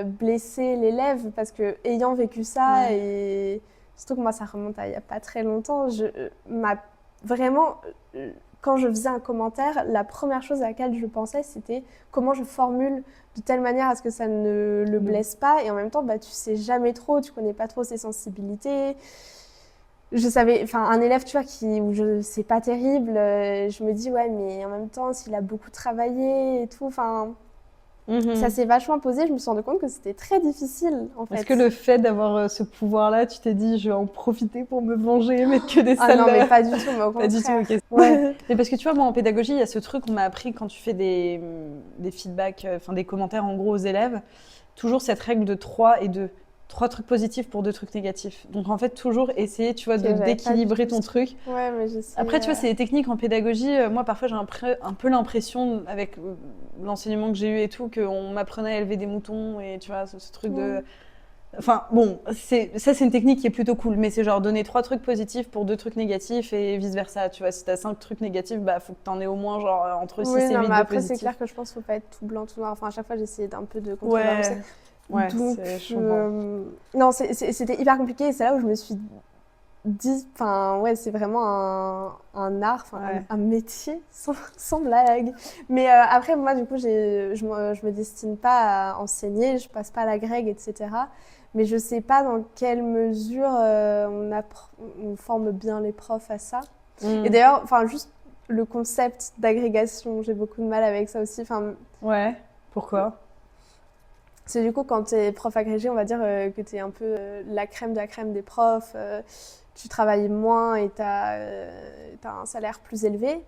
blesser l'élève, parce que ayant vécu ça et surtout que moi, ça remonte à il n'y a pas très longtemps. Vraiment, quand je faisais un commentaire, la première chose à laquelle je pensais, c'était comment je formule de telle manière à ce que ça ne le blesse pas. Et en même temps, tu sais jamais trop, tu connais pas trop ses sensibilités. Je savais, un élève, tu vois, c'est pas terrible. Je me dis, ouais, mais en même temps, s'il a beaucoup travaillé et tout, ça s'est vachement posé. Je me suis rendu compte que c'était très difficile, en fait. Est-ce que le fait d'avoir ce pouvoir-là, tu t'es dit, je vais en profiter pour me venger et mettre que des salles... Ah non, mais pas du tout, mais au contraire. Pas du tout, ok. Ouais. Mais parce que tu vois, moi, en pédagogie, il y a ce truc qu'on m'a appris quand tu fais des feedbacks, des commentaires, en gros, aux élèves. Toujours cette règle de 3 et 2. 3 trucs positifs pour 2 trucs négatifs. Donc en fait, toujours essayer, tu vois, d'équilibrer ton truc. Ouais, mais je sais. Après, tu vois, c'est des techniques en pédagogie. Moi, parfois, j'ai un peu l'impression, avec l'enseignement que j'ai eu et tout, qu'on m'apprenait à élever des moutons et tu vois, ce truc de... Enfin, bon, c'est une technique qui est plutôt cool, mais c'est genre donner 3 trucs positifs pour 2 trucs négatifs et vice-versa. Tu vois, si t'as 5 trucs négatifs, faut que t'en aies au moins genre entre 6 et 8 de positifs. Après, c'est clair que je pense qu'il ne faut pas être tout blanc, tout noir. Enfin, à chaque fois, j'essayais d'un peu de contrebalancer. Ouais, donc, non, c'était hyper compliqué, et c'est là où je me suis dit, c'est vraiment un art, un métier, sans blague. Mais après, moi, du coup, je me destine pas à enseigner, je passe pas la grègue, etc. Mais je sais pas dans quelle mesure on forme bien les profs à ça. Et d'ailleurs, juste le concept d'agrégation, j'ai beaucoup de mal avec ça aussi. Ouais, pourquoi ? C'est du coup, quand tu es prof agrégé, on va dire que tu es un peu la crème de la crème des profs, tu travailles moins et tu as un salaire plus élevé.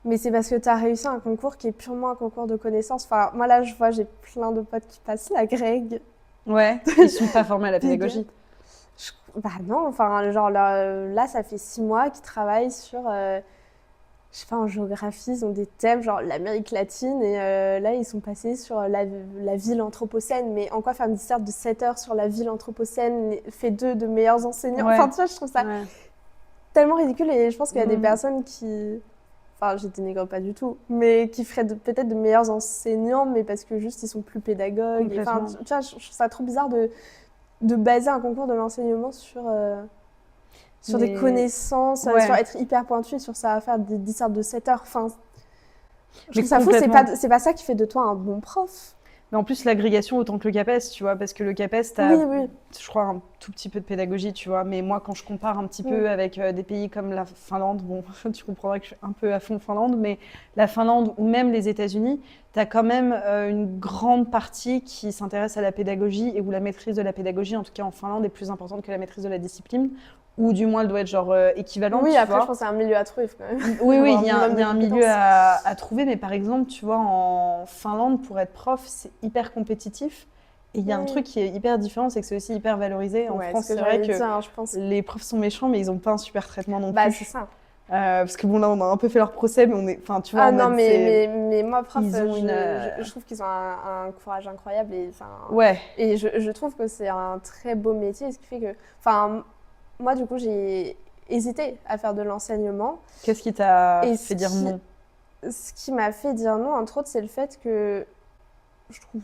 Mais c'est parce que tu as réussi un concours qui est purement un concours de connaissances. Enfin, moi là, je vois, j'ai plein de potes qui passent la Greg. Ouais, ils sont pas formés à la pédagogie. Bah non, enfin, genre là, ça fait 6 mois qu'ils travaillent sur, je sais pas, en géographie, ils ont des thèmes genre l'Amérique latine et là, ils sont passés sur la ville anthropocène. Mais en quoi faire une disserte de 7 heures sur la ville anthropocène fait d'eux de meilleurs enseignants? Ouais. Enfin, tu vois, je trouve ça Ouais. tellement ridicule et je pense qu'il y a des Mm. personnes qui... Enfin, je dénigre pas du tout, mais qui feraient peut-être de meilleurs enseignants, mais parce que juste ils sont plus pédagogues. Enfin, Complètement. tu vois, je trouve ça trop bizarre de baser un concours de l'enseignement sur des Mais connaissances, ouais. sur être hyper pointu, sur ça à faire des dissertes de 7 heures. Enfin, je Mais trouve ça fou, complètement. c'est pas ça qui fait de toi un bon prof. Mais en plus, l'agrégation autant que le CAPES, tu vois, parce que le CAPES, Oui, t'as, oui. je crois, un tout petit peu de pédagogie, tu vois. Mais moi, quand je compare un petit Mm. peu avec des pays comme la Finlande, bon, tu comprendras que je suis un peu à fond Finlande, mais la Finlande ou même les États-Unis, t'as quand même une grande partie qui s'intéresse à la pédagogie et où la maîtrise de la pédagogie, en tout cas en Finlande, est plus importante que la maîtrise de la discipline, ou du moins elle doit être genre équivalente, Oui, tu après, je vois. pense que c'est un milieu à trouver quand même. Oui, oui, Avoir un minimum il y de a un milieu compétences. à trouver, mais par exemple, tu vois, en Finlande, pour être prof, c'est hyper compétitif. Et il y a un truc Mm. qui est hyper différent, c'est que c'est aussi hyper valorisé. En Ouais, ce France, que c'est vrai j'allais que dire, hein, je pense. les profs sont méchants, mais ils n'ont pas un super traitement non Bah, plus. c'est ça. Parce que bon, là, on a un peu fait leur procès, mais on est, enfin, tu vois, Ah en non, mode, c'est, mais moi, prof, ils ont une, je trouve qu'ils ont un courage incroyable ouais. et je trouve que c'est un très beau métier, ce qui fait que, enfin, moi, du coup, j'ai hésité à faire de l'enseignement Qu'est-ce qui t'a et fait dire non? ce qui m'a fait dire non, entre autres, c'est le fait que je trouve,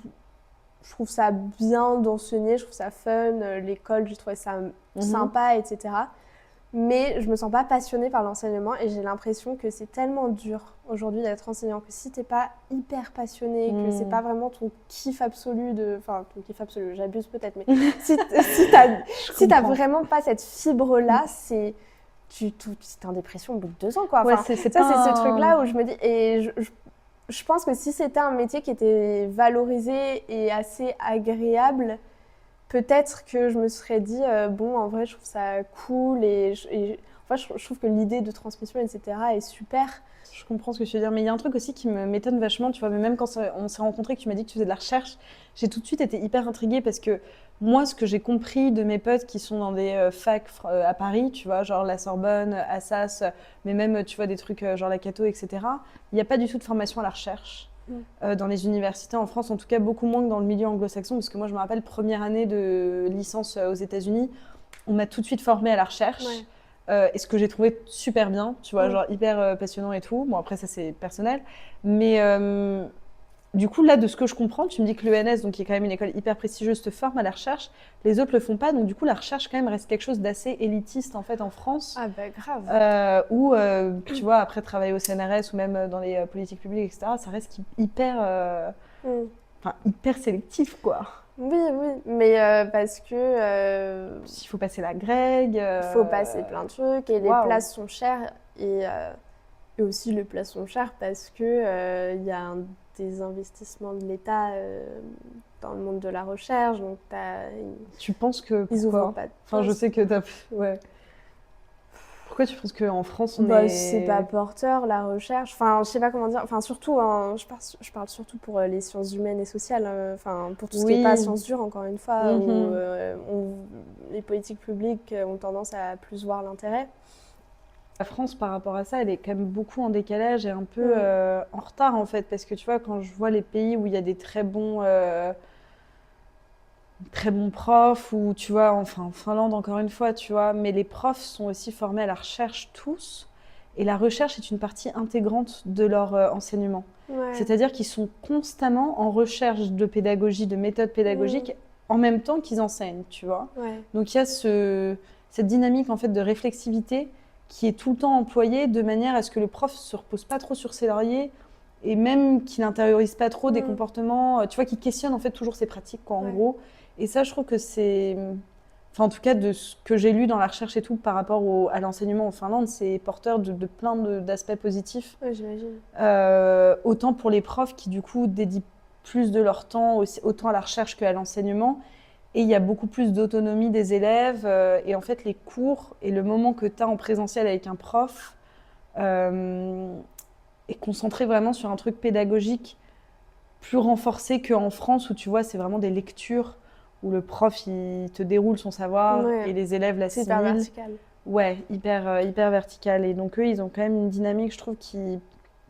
je trouve ça bien d'enseigner, je trouve ça fun, l'école, j'ai trouvé ça Mhm. sympa, etc. Mais je me sens pas passionnée par l'enseignement et j'ai l'impression que c'est tellement dur aujourd'hui d'être enseignant que si t'es pas hyper passionné, que c'est pas vraiment ton kiff absolu enfin ton kiff absolu, j'abuse peut-être, mais si Je si t'as comprends. vraiment pas cette fibre-là, c'est t'es en dépression au bout de 2 ans quoi. Ouais, Enfin, c'est ça pas c'est ce un... truc-là où je me dis et je pense que si c'était un métier qui était valorisé et assez agréable, peut-être que je me serais dit, bon, en vrai, je trouve ça cool en fait, je trouve que l'idée de transmission, etc., est super. Je comprends ce que tu veux dire, mais il y a un truc aussi qui m'étonne vachement, tu vois, mais même quand on s'est rencontrés, que tu m'as dit que tu faisais de la recherche, j'ai tout de suite été hyper intriguée parce que moi, ce que j'ai compris de mes potes qui sont dans des facs à Paris, tu vois, genre la Sorbonne, Assas, mais même, tu vois, des trucs genre la Cato, etc., il n'y a pas du tout de formation à la recherche. Dans les universités en France, en tout cas beaucoup moins que dans le milieu anglo-saxon, parce que moi je me rappelle, première année de licence aux États-Unis, on m'a tout de suite formée à la recherche. Ouais. Et ce que j'ai trouvé super bien, tu vois, genre hyper passionnant et tout. Bon, après, ça c'est personnel. Mais du coup, là, de ce que je comprends, tu me dis que l'ENS, donc qui est quand même une école hyper prestigieuse, te forme à la recherche. Les autres le font pas. Donc, du coup, la recherche, quand même, reste quelque chose d'assez élitiste, en fait, en France. Ah bah grave. Où, tu vois, après travailler au CNRS ou même dans les politiques publiques, etc., ça reste hyper, Mm. enfin, hyper sélectif, quoi. Oui, oui, mais parce que Il faut passer la grègue. faut passer plein de trucs et les Waouh. places sont chères et aussi les places sont chères parce que il y a des investissements de l'État dans le monde de la recherche, donc Tu penses que ils ouvrent pourquoi? pas de Enfin, je postes. sais que t'as. Ouais. Pourquoi tu penses qu'en France, on Bah, c'est pas est. porteur, la recherche. Enfin, je sais pas comment dire. Enfin, surtout, hein, je parle surtout pour les sciences humaines et sociales. Enfin, pour tout ce qui n'est pas Oui. sciences dures, encore une fois, où Mhm. les politiques publiques ont tendance à plus voir l'intérêt. La France, par rapport à ça, elle est quand même beaucoup en décalage et un peu Mm. en retard, en fait. Parce que tu vois, quand je vois les pays où il y a des très bons profs, ou tu vois, enfin, en Finlande, encore une fois, tu vois, mais les profs sont aussi formés à la recherche tous. Et la recherche est une partie intégrante de leur enseignement. Ouais. C'est-à-dire qu'ils sont constamment en recherche de pédagogie, de méthodes Mm. pédagogiques, en même temps qu'ils enseignent, tu vois. Ouais. Donc il y a cette dynamique en fait de réflexivité qui est tout le temps employée de manière à ce que le prof se repose pas trop sur ses lauriers et même qu'il n'intériorise pas trop des Mm. comportements, tu vois, qu'il questionne en fait toujours ses pratiques, quoi, en Ouais. gros. Et ça, je trouve que c'est, enfin, en tout cas, de ce que j'ai lu dans la recherche et tout par rapport à l'enseignement en Finlande, c'est porteur de plein d'aspects positifs. Ouais, j'imagine. Autant pour les profs qui, du coup, dédient plus de leur temps autant à la recherche qu'à l'enseignement. Et il y a beaucoup plus d'autonomie des élèves. Et en fait, les cours et le moment que tu as en présentiel avec un prof, euh, et concentré vraiment sur un truc pédagogique plus renforcé qu'en France où tu vois, c'est vraiment des lectures où le prof il te déroule son savoir Ouais, et les élèves c'est hyper l'assimilent. vertical. Ouais, hyper vertical. Et donc eux, ils ont quand même une dynamique, je trouve, qui,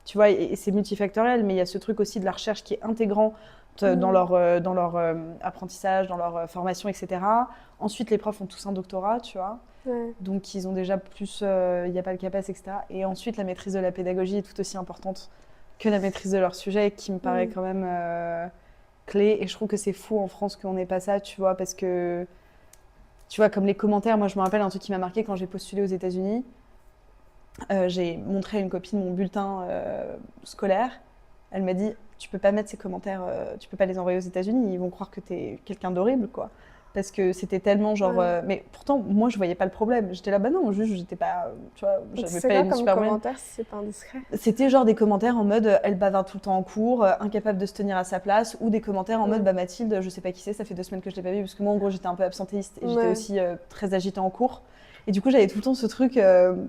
tu vois, et c'est multifactoriel, mais il y a ce truc aussi de la recherche qui est intégrant dans leur apprentissage, dans leur formation, etc. Ensuite, les profs ont tous un doctorat, tu vois. Ouais. Donc, ils ont déjà plus, il n'y a pas le CAPAS, etc. Et ensuite, la maîtrise de la pédagogie est tout aussi importante que la maîtrise de leur sujet, qui me paraît quand même clé. Et je trouve que c'est fou en France qu'on n'ait pas ça, tu vois, parce que, tu vois, comme les commentaires, moi, je me rappelle un truc qui m'a marqué quand j'ai postulé aux États-Unis. J'ai montré à une copine mon bulletin scolaire. Elle m'a dit, tu peux pas mettre ces commentaires, tu peux pas les envoyer aux États-Unis, ils vont croire que t'es quelqu'un d'horrible, quoi. Parce que c'était tellement genre. Ouais. Mais pourtant, moi, je voyais pas le problème. J'étais là, bah non, juste, j'étais pas. Tu vois, Donc, j'avais c'est pas quoi une comme super moyenne. commentaire si c'est pas indiscret? C'était genre des commentaires en mode elle bavarde tout le temps en cours, incapable de se tenir à sa place, ou des commentaires en mode Ouais. bah Mathilde, je sais pas qui c'est, ça fait 2 semaines que je l'ai pas vu, parce que moi en gros j'étais un peu absentéiste et j'étais Ouais. aussi très agitée en cours. Et du coup j'avais tout le temps ce truc,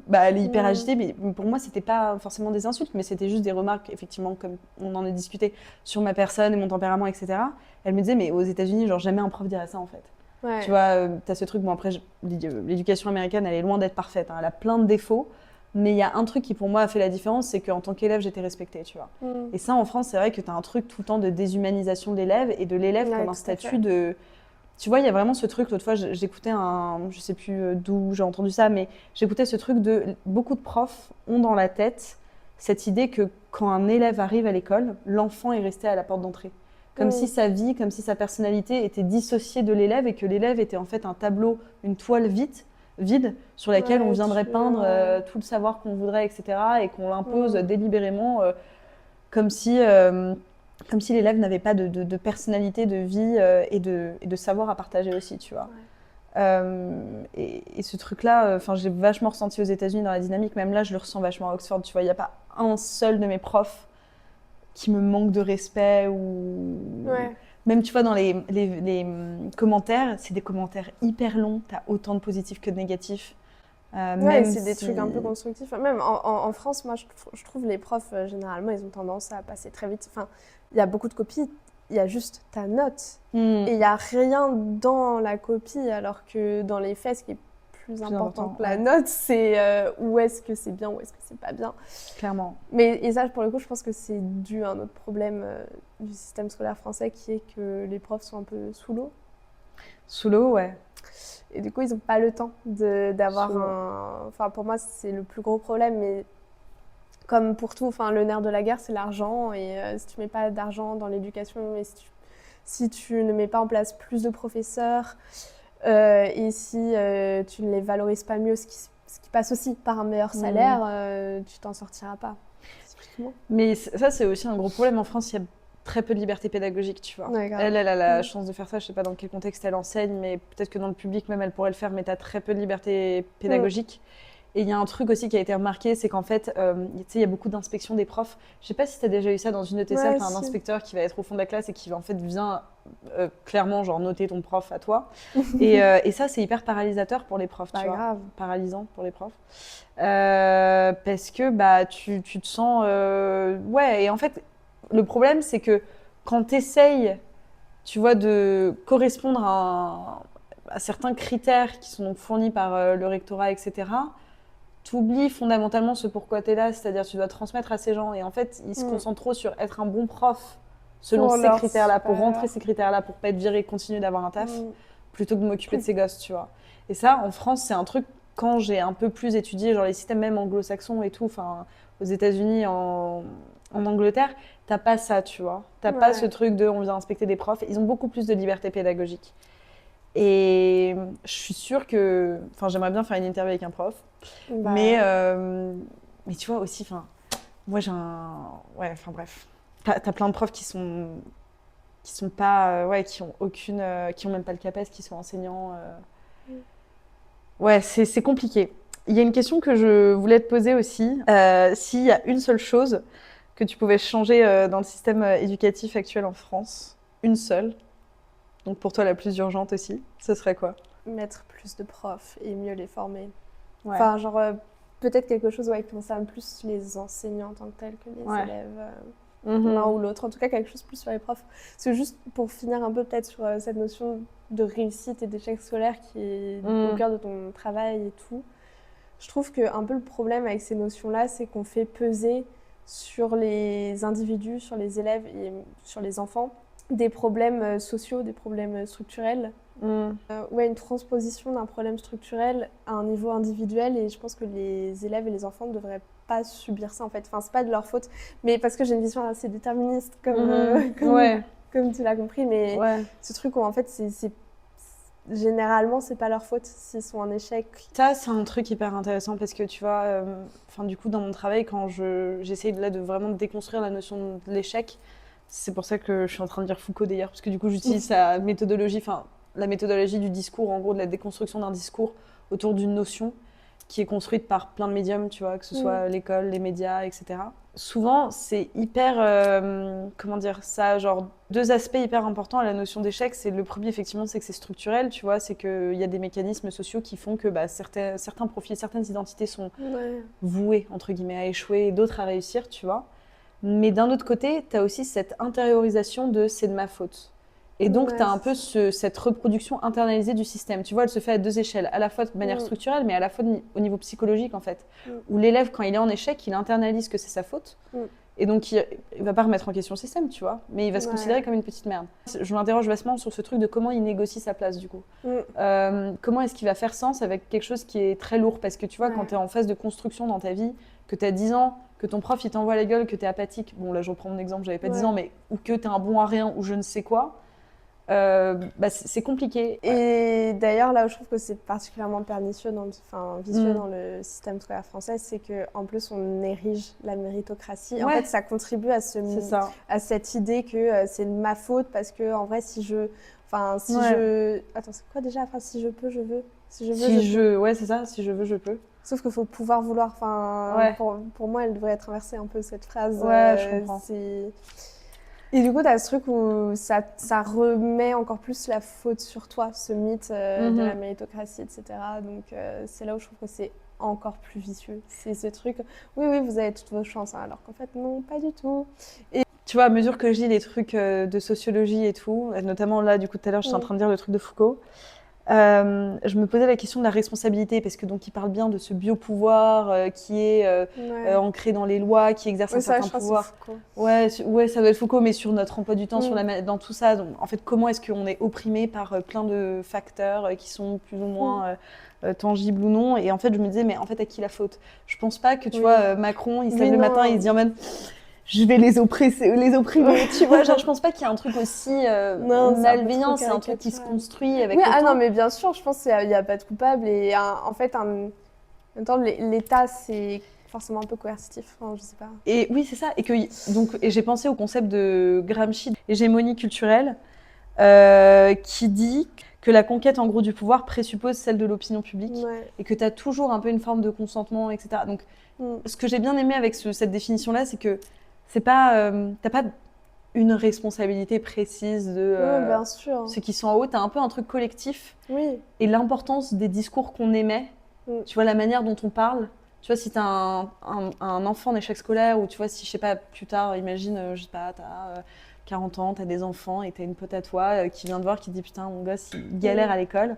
bah elle est hyper agitée, mais pour moi c'était pas forcément des insultes, mais c'était juste des remarques, effectivement, comme on en a discuté, sur ma personne et mon tempérament, etc. Elle me disait mais aux États-Unis genre jamais un prof dirait ça en fait. Tu Ouais. vois, t'as ce truc, bon après l'éducation américaine elle est loin d'être parfaite, hein, elle a plein de défauts. Mais il y a un truc qui pour moi a fait la différence, c'est qu'en tant qu'élève, j'étais respectée, tu vois. Mm. Et ça, en France, c'est vrai que tu as un truc tout le temps de déshumanisation de l'élève et de l'élève Ouais, comme un tout à statut fait. de... Tu vois, il y a vraiment ce truc, l'autre fois, j'écoutais un... Je sais plus d'où j'ai entendu ça, mais j'écoutais ce truc de... Beaucoup de profs ont dans la tête cette idée que quand un élève arrive à l'école, l'enfant est resté à la porte d'entrée. Comme si Mm. sa vie, comme si sa personnalité était dissociée de l'élève et que l'élève était en fait un tableau, une toile vide sur laquelle on Ouais, viendrait peindre ouais. tout le savoir qu'on voudrait, etc. Et qu'on l'impose Mm. délibérément comme si, comme si l'élève n'avait pas de personnalité, de vie et de savoir à partager aussi, tu vois. Ouais. Et ce truc-là, enfin, j'ai vachement ressenti aux États-Unis dans la dynamique. Même là, je le ressens vachement à Oxford. Tu vois, il n'y a pas un seul de mes profs qui me manque de respect ou Ouais. même tu vois dans les commentaires, c'est des commentaires hyper longs. T'as autant de positifs que de négatifs. Ouais, et Même c'est des si trucs un peu constructifs. Même en France, moi, je trouve les profs, généralement, ils ont tendance à passer très vite. Enfin, il y a beaucoup de copies, il y a juste ta note. hmm, Et il n'y a rien dans la copie, alors que dans les faits, ce qui est plus plus important important, que la ouais, note, c'est où est-ce que c'est bien, où est-ce que c'est pas bien. clairement. Mais et ça, pour le coup, je pense que c'est dû à un autre problème du système scolaire français qui est que les profs sont un peu sous l'eau. Sous l'eau, ouais. Et du coup, ils n'ont pas le temps d'avoir Sous l'eau. un. Enfin, pour moi, c'est le plus gros problème. Mais comme pour tout, enfin, le nerf de la guerre, c'est l'argent. Et si tu mets pas d'argent dans l'éducation, et si tu ne mets pas en place plus de professeurs, et si tu ne les valorises pas mieux, ce qui passe aussi par un meilleur salaire, tu t'en sortiras pas. Typiquement. Mais ça, c'est aussi un gros problème. En France, il y a très peu de liberté pédagogique, tu vois. Ouais, grave. Elle a la Mm. chance de faire ça. Je sais pas dans quel contexte elle enseigne, mais peut-être que dans le public même, elle pourrait le faire. Mais tu as très peu de liberté Mm. pédagogique. Et il y a un truc aussi qui a été remarqué, c'est qu'en fait, tu sais, il y a beaucoup d'inspections des profs. Je sais pas si tu as déjà eu ça dans une de tes salles, Ouais, tu as un si. inspecteur qui va être au fond de la classe et qui va en fait vient clairement genre noter ton prof à toi. Et ça, c'est hyper paralysateur pour les profs, tu Pas vois. grave. Paralysant pour les profs. Parce que bah, tu te sens... Ouais, et en fait, le problème, c'est que quand tu essayes, tu vois, de correspondre à certains critères qui sont donc fournis par le rectorat, etc., tu oublies fondamentalement ce pourquoi tu es là, c'est-à-dire tu dois transmettre à ces gens. Et en fait, ils se Mm. concentrent trop sur être un bon prof selon Pour ces leur critères-là, pour rentrer supérieur. ces critères-là, pour pas être viré, continuer d'avoir un taf, Mm. plutôt que de m'occuper de ces gosses, tu vois. Et ça, en France, c'est un truc, quand j'ai un peu plus étudié, genre les systèmes même anglo-saxons et tout, enfin, aux États-Unis, en Angleterre, t'as pas ça, tu vois. T'as pas ce Ouais. truc de on vient inspecter des profs. Ils ont beaucoup plus de liberté pédagogique. Et je suis sûre que. Enfin, j'aimerais bien faire une interview avec un prof. Mais, Bah, mais tu vois aussi, enfin, moi j'ai un. Ouais, enfin bref. T'as plein de profs qui sont pas. Ouais, qui ont aucune. Qui ont même pas le CAPES, qui sont enseignants. Ouais, c'est compliqué. Il y a une question que je voulais te poser aussi. S'il y a une seule chose que tu pouvais changer dans le système éducatif actuel en France, une seule, donc pour toi la plus urgente aussi, ce serait quoi? mettre plus de profs et mieux les former. Ouais. Enfin, genre, peut-être quelque chose qui concerne plus les enseignants en tant que tels que les élèves. L'un ou l'autre, en tout cas quelque chose plus sur les profs. C'est juste pour finir un peu peut-être sur cette notion de réussite et d'échec scolaire qui est au cœur de ton travail et tout. Je trouve qu'un peu le problème avec ces notions-là, c'est qu'on fait peser sur les individus, sur les élèves et sur les enfants, des problèmes sociaux, des problèmes structurels. Une transposition d'un problème structurel à un niveau individuel, et je pense que les élèves et les enfants ne devraient pas subir ça en fait. Enfin, c'est pas de leur faute, mais parce que j'ai une vision assez déterministe comme tu l'as compris, mais ce truc où en fait généralement c'est pas leur faute s'ils sont en échec. Ça c'est un truc hyper intéressant parce que tu vois, du coup dans mon travail quand j'essaye là de vraiment déconstruire la notion de l'échec, c'est pour ça que je suis en train de dire Foucault d'ailleurs, parce que du coup j'utilise sa méthodologie, la méthodologie du discours, en gros de la déconstruction d'un discours autour d'une notion qui est construite par plein de médiums, tu vois, que ce soit l'école, les médias, etc. Souvent, c'est hyper, ça a genre deux aspects hyper importants à la notion d'échec. C'est le premier, effectivement, c'est que c'est structurel, tu vois, c'est qu'il y a des mécanismes sociaux qui font que certains profils, certaines identités sont vouées, entre guillemets, à échouer et d'autres à réussir, tu vois. Mais d'un autre côté, tu as aussi cette intériorisation de « c'est de ma faute ». Et donc, tu as un peu cette reproduction internalisée du système. Tu vois, elle se fait à deux échelles, à la fois de manière structurelle, mais à la fois au niveau psychologique, en fait. Où l'élève, quand il est en échec, il internalise que c'est sa faute. Et donc, il ne va pas remettre en question le système, tu vois. Mais il va se considérer comme une petite merde. Je m'interroge vastement sur ce truc de comment il négocie sa place, du coup. Comment est-ce qu'il va faire sens avec quelque chose qui est très lourd. Parce que tu vois, quand tu es en phase de construction dans ta vie, que tu as 10 ans, que ton prof, il t'envoie la gueule, que tu es apathique. Bon, là, je reprends mon exemple, j'avais pas 10 ans, mais ou que tu es un bon à rien, ou je ne sais quoi. C'est compliqué. Et d'ailleurs, là où je trouve que c'est particulièrement pernicieux, vicieux dans le système scolaire français, c'est qu'en plus, on érige la méritocratie. En fait, ça contribue à cette idée que c'est de ma faute parce que, en vrai, si je. Attends, c'est quoi déjà? Si je peux, je veux. Si je veux, je peux. Ouais, c'est ça. Si je veux, je peux. Sauf qu'il faut pouvoir vouloir. Pour moi, elle devrait être inversée un peu, cette phrase. Je comprends. Et du coup, tu as ce truc où ça remet encore plus la faute sur toi, ce mythe de la méritocratie, etc. Donc, c'est là où je trouve que c'est encore plus vicieux. C'est ce truc, oui, vous avez toutes vos chances, hein, alors qu'en fait, non, pas du tout. Et tu vois, à mesure que je lis les trucs de sociologie et tout, notamment là, du coup, tout à l'heure, je suis en train de lire le truc de Foucault, je me posais la question de la responsabilité, parce que donc il parle bien de ce biopouvoir qui est ancré dans les lois, qui exerce un certain pouvoir. Ouais, ça doit être Foucault, mais sur notre emploi du temps, dans tout ça. Donc, en fait, comment est-ce qu'on est opprimé par plein de facteurs qui sont plus ou moins tangibles ou non. Et en fait, je me disais, mais en fait, à qui la faute? Je pense pas que, tu vois, Macron, il se lève le matin et il se dit en mode... Je vais les opprimer, tu vois, genre je pense pas qu'il y a un truc aussi malveillant, c'est un truc qui se construit avec le temps. Non, mais bien sûr, je pense qu'il n'y a pas de coupable et en même temps, l'État, c'est forcément un peu coercitif, je sais pas. Et oui, c'est ça, et j'ai pensé au concept de Gramsci, hégémonie culturelle, qui dit que la conquête en gros du pouvoir présuppose celle de l'opinion publique et que tu as toujours un peu une forme de consentement, etc. Donc, ce que j'ai bien aimé avec cette définition-là, c'est que c'est pas, t'as pas une responsabilité précise de bien sûr. ceux qui sont en haut, t'as un peu un truc collectif. Oui. Et l'importance des discours qu'on émet, tu vois, la manière dont on parle. Tu vois, si t'as un enfant en échec scolaire, ou tu vois, si, je sais pas, plus tard, imagine, je sais pas, t'as 40 ans, t'as des enfants, et t'as une pote à toi qui vient te voir, qui dit, putain, mon gosse, il galère à l'école.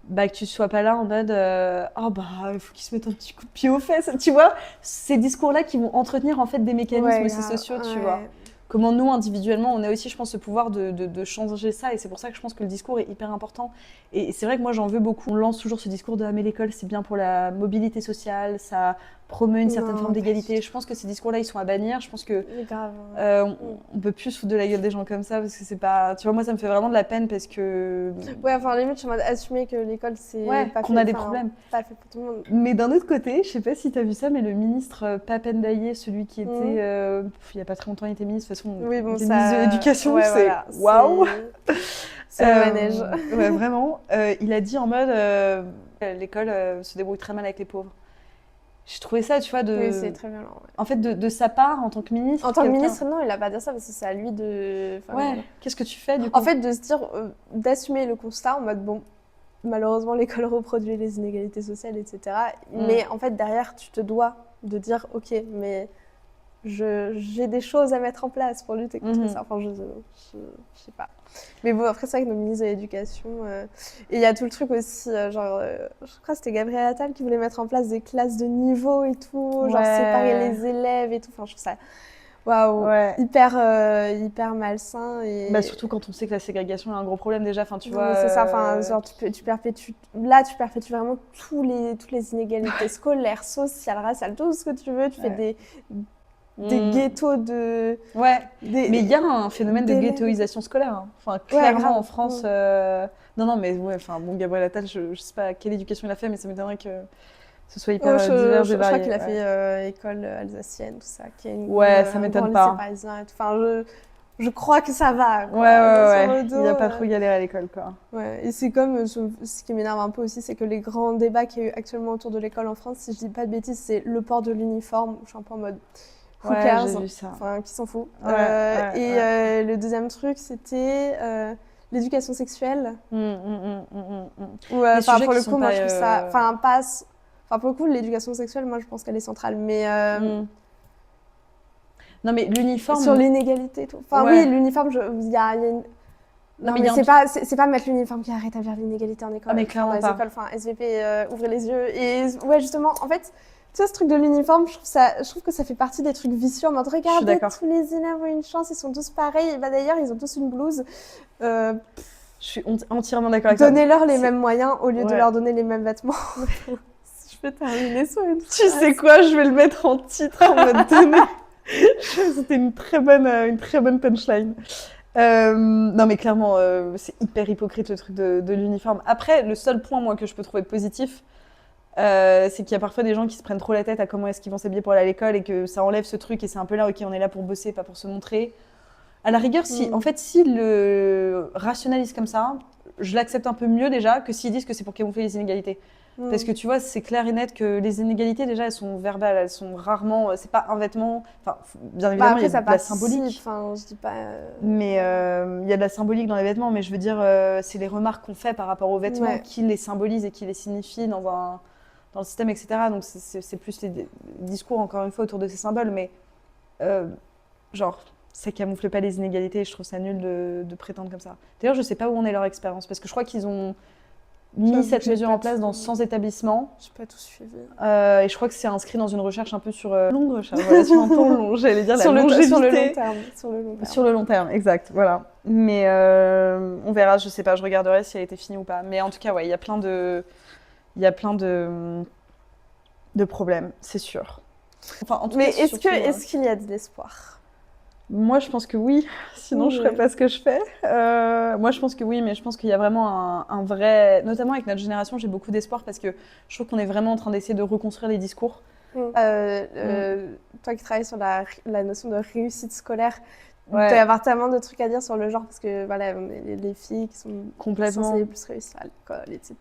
Que tu sois pas là en mode il faut qu'il se mette un petit coup de pied aux fesses, tu vois, ces discours-là qui vont entretenir en fait des mécanismes aussi sociaux, tu vois. Comment nous, individuellement, on a aussi, je pense, ce pouvoir de changer ça, et c'est pour ça que je pense que le discours est hyper important. Et c'est vrai que moi, j'en veux beaucoup. On lance toujours ce discours de « Ah, mais l'école, c'est bien pour la mobilité sociale, ça promeut une certaine forme d'égalité ». Je pense que ces discours-là, ils sont à bannir. Je pense que on peut plus se foutre de la gueule des gens comme ça, parce que c'est pas... Tu vois, moi, ça me fait vraiment de la peine, parce que... limite, je suis en mode assumer que l'école, c'est pas qu'on a des problèmes. Pas fait pour tout le monde. Mais d'un autre côté, je sais pas si t'as vu ça, mais le ministre Papendiaï, celui qui était... il y a pas très longtemps, il était ministre, de toute façon, ministre de l'Éducation, c'est waouh. C'est le manège. Vraiment. Il a dit en mode l'école se débrouille très mal avec les pauvres. J'ai trouvé ça, tu vois, Oui, c'est très violent. En fait, de sa part, en tant que ministre. En tant que ministre, non, il a pas dit ça parce que c'est à lui de. Qu'est-ce que tu fais du coup? En fait, de se dire, d'assumer le constat en mode bon, malheureusement, l'école reproduit les inégalités sociales, etc. Mais en fait, derrière, tu te dois de dire, ok, mais j'ai des choses à mettre en place pour lutter contre ça. Enfin, je sais pas. Mais bon, après, c'est vrai que nos ministres de l'Éducation... Et il y a tout le truc aussi, je crois que c'était Gabriel Attal qui voulait mettre en place des classes de niveau et tout, genre séparer les élèves et tout. Enfin, je trouve ça... Waouh, hyper malsain. Et... Bah, surtout quand on sait que la ségrégation est un gros problème déjà. Enfin, tu vois. C'est ça, enfin, genre, tu perpétues vraiment toutes les inégalités scolaires, sociales, raciales, tout ce que tu veux. Tu fais des ghettos de... Ouais, mais il y a un phénomène de ghettoisation scolaire. Hein. Enfin, clairement en France... Non, mais ouais, enfin, bon, Gabriel Attal, je sais pas quelle éducation il a fait, mais ça m'étonnerait que ce soit hyper divers et varié. Je crois qu'il a fait école alsacienne, tout ça, qui est une ça m'étonne pas. Parisien et tout. Enfin, je crois que ça va. Quoi, ouais. Il a pas trop galéré à l'école, quoi. Ouais, et c'est comme, ce qui m'énerve un peu aussi, c'est que les grands débats qu'il y a eu actuellement autour de l'école en France, si je dis pas de bêtises, c'est le port de l'uniforme. Je suis un peu en mode... Who cares, j'ai vu ça. Enfin, qui s'en fout. Le deuxième truc, c'était l'éducation sexuelle. Pour le coup, moi, je trouve ça... pour le coup, l'éducation sexuelle, moi, je pense qu'elle est centrale. Mais... Non, mais l'uniforme... Sur l'inégalité et tout. Enfin, oui, l'uniforme, il y a une... Non, mais c'est pas mettre l'uniforme qui a rétablir l'inégalité en école. Mais clairement dans les écoles, enfin, SVP, ouvrez les yeux. Et ouais, justement, en fait... Tu vois, ce truc de l'uniforme, je trouve que ça fait partie des trucs vicieux. En mode, regardez, tous les élèves ont une chance, ils sont tous pareils. Et bah, d'ailleurs, ils ont tous une blouse. Je suis entièrement d'accord avec toi. Donnez-leur les mêmes moyens au lieu de leur donner les mêmes vêtements. Si je peux terminer sur une phrase. Tu sais quoi, je vais le mettre en titre en mode donner. C'était une très bonne punchline. Non, mais clairement, c'est hyper hypocrite le truc de l'uniforme. Après, le seul point, moi, que je peux trouver positif, c'est qu'il y a parfois des gens qui se prennent trop la tête à comment est-ce qu'ils vont s'habiller pour aller à l'école et que ça enlève ce truc et c'est un peu là, ok, on est là pour bosser, pas pour se montrer. À la rigueur, s'ils le rationalisent comme ça, je l'accepte un peu mieux déjà que s'ils disent que c'est pour camoufler les inégalités. Parce que tu vois, c'est clair et net que les inégalités, déjà, elles sont verbales, elles sont rarement... C'est pas un vêtement... Enfin, bien évidemment, il y a de la symbolique. Enfin, je dis pas... Mais il y a de la symbolique dans les vêtements, mais je veux dire, c'est les remarques qu'on fait par rapport aux vêtements qui les symbolisent et qui les signifient dans le système, etc. Donc, c'est plus les discours, encore une fois, autour de ces symboles. Mais, genre, ça camoufle pas les inégalités. Je trouve ça nul de prétendre comme ça. D'ailleurs, je sais pas où en est leur expérience, parce que je crois qu'ils ont mis cette mesure en place dans 100 établissements. Je n'ai pas tout suivi. Et je crois que c'est inscrit dans une recherche un peu sur longue recherche, voilà, sur un temps long, j'allais dire la longévité. Sur le long terme. Sur le long terme, exact, voilà. Mais on verra, je sais pas, je regarderai si elle était finie ou pas. Mais en tout cas, ouais, il y a plein de problèmes, c'est sûr. Enfin, en tout mais cas, est-ce qu'il y a de l'espoir ? Moi, je pense que oui, sinon je ferais pas ce que je fais. Moi, je pense que oui, mais je pense qu'il y a vraiment un vrai... Notamment avec notre génération, j'ai beaucoup d'espoir parce que je trouve qu'on est vraiment en train d'essayer de reconstruire les discours. Toi qui travailles sur la notion de réussite scolaire, il doit y avoir tellement de trucs à dire sur le genre parce que voilà, les filles qui sont censées plus réussir à l'école, etc.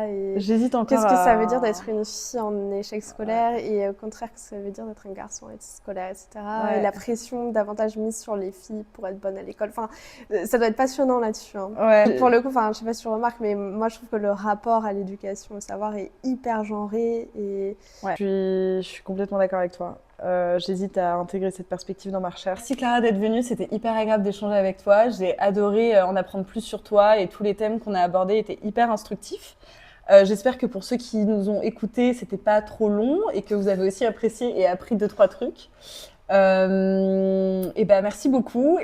Et j'hésite encore. Qu'est-ce que ça veut dire d'être une fille en échec scolaire et au contraire, qu'est-ce que ça veut dire d'être un garçon en échec scolaire, etc. Et la pression davantage mise sur les filles pour être bonne à l'école. Enfin, ça doit être passionnant là-dessus. Hein. Pour le coup, enfin, je sais pas si tu remarques, mais moi je trouve que le rapport à l'éducation, au savoir est hyper genré et. Je suis complètement d'accord avec toi. J'hésite à intégrer cette perspective dans ma recherche. Merci Clara d'être venue, c'était hyper agréable d'échanger avec toi. J'ai adoré en apprendre plus sur toi et tous les thèmes qu'on a abordés étaient hyper instructifs. J'espère que pour ceux qui nous ont écoutés, c'était pas trop long et que vous avez aussi apprécié et appris 2-3 trucs. Et ben merci beaucoup.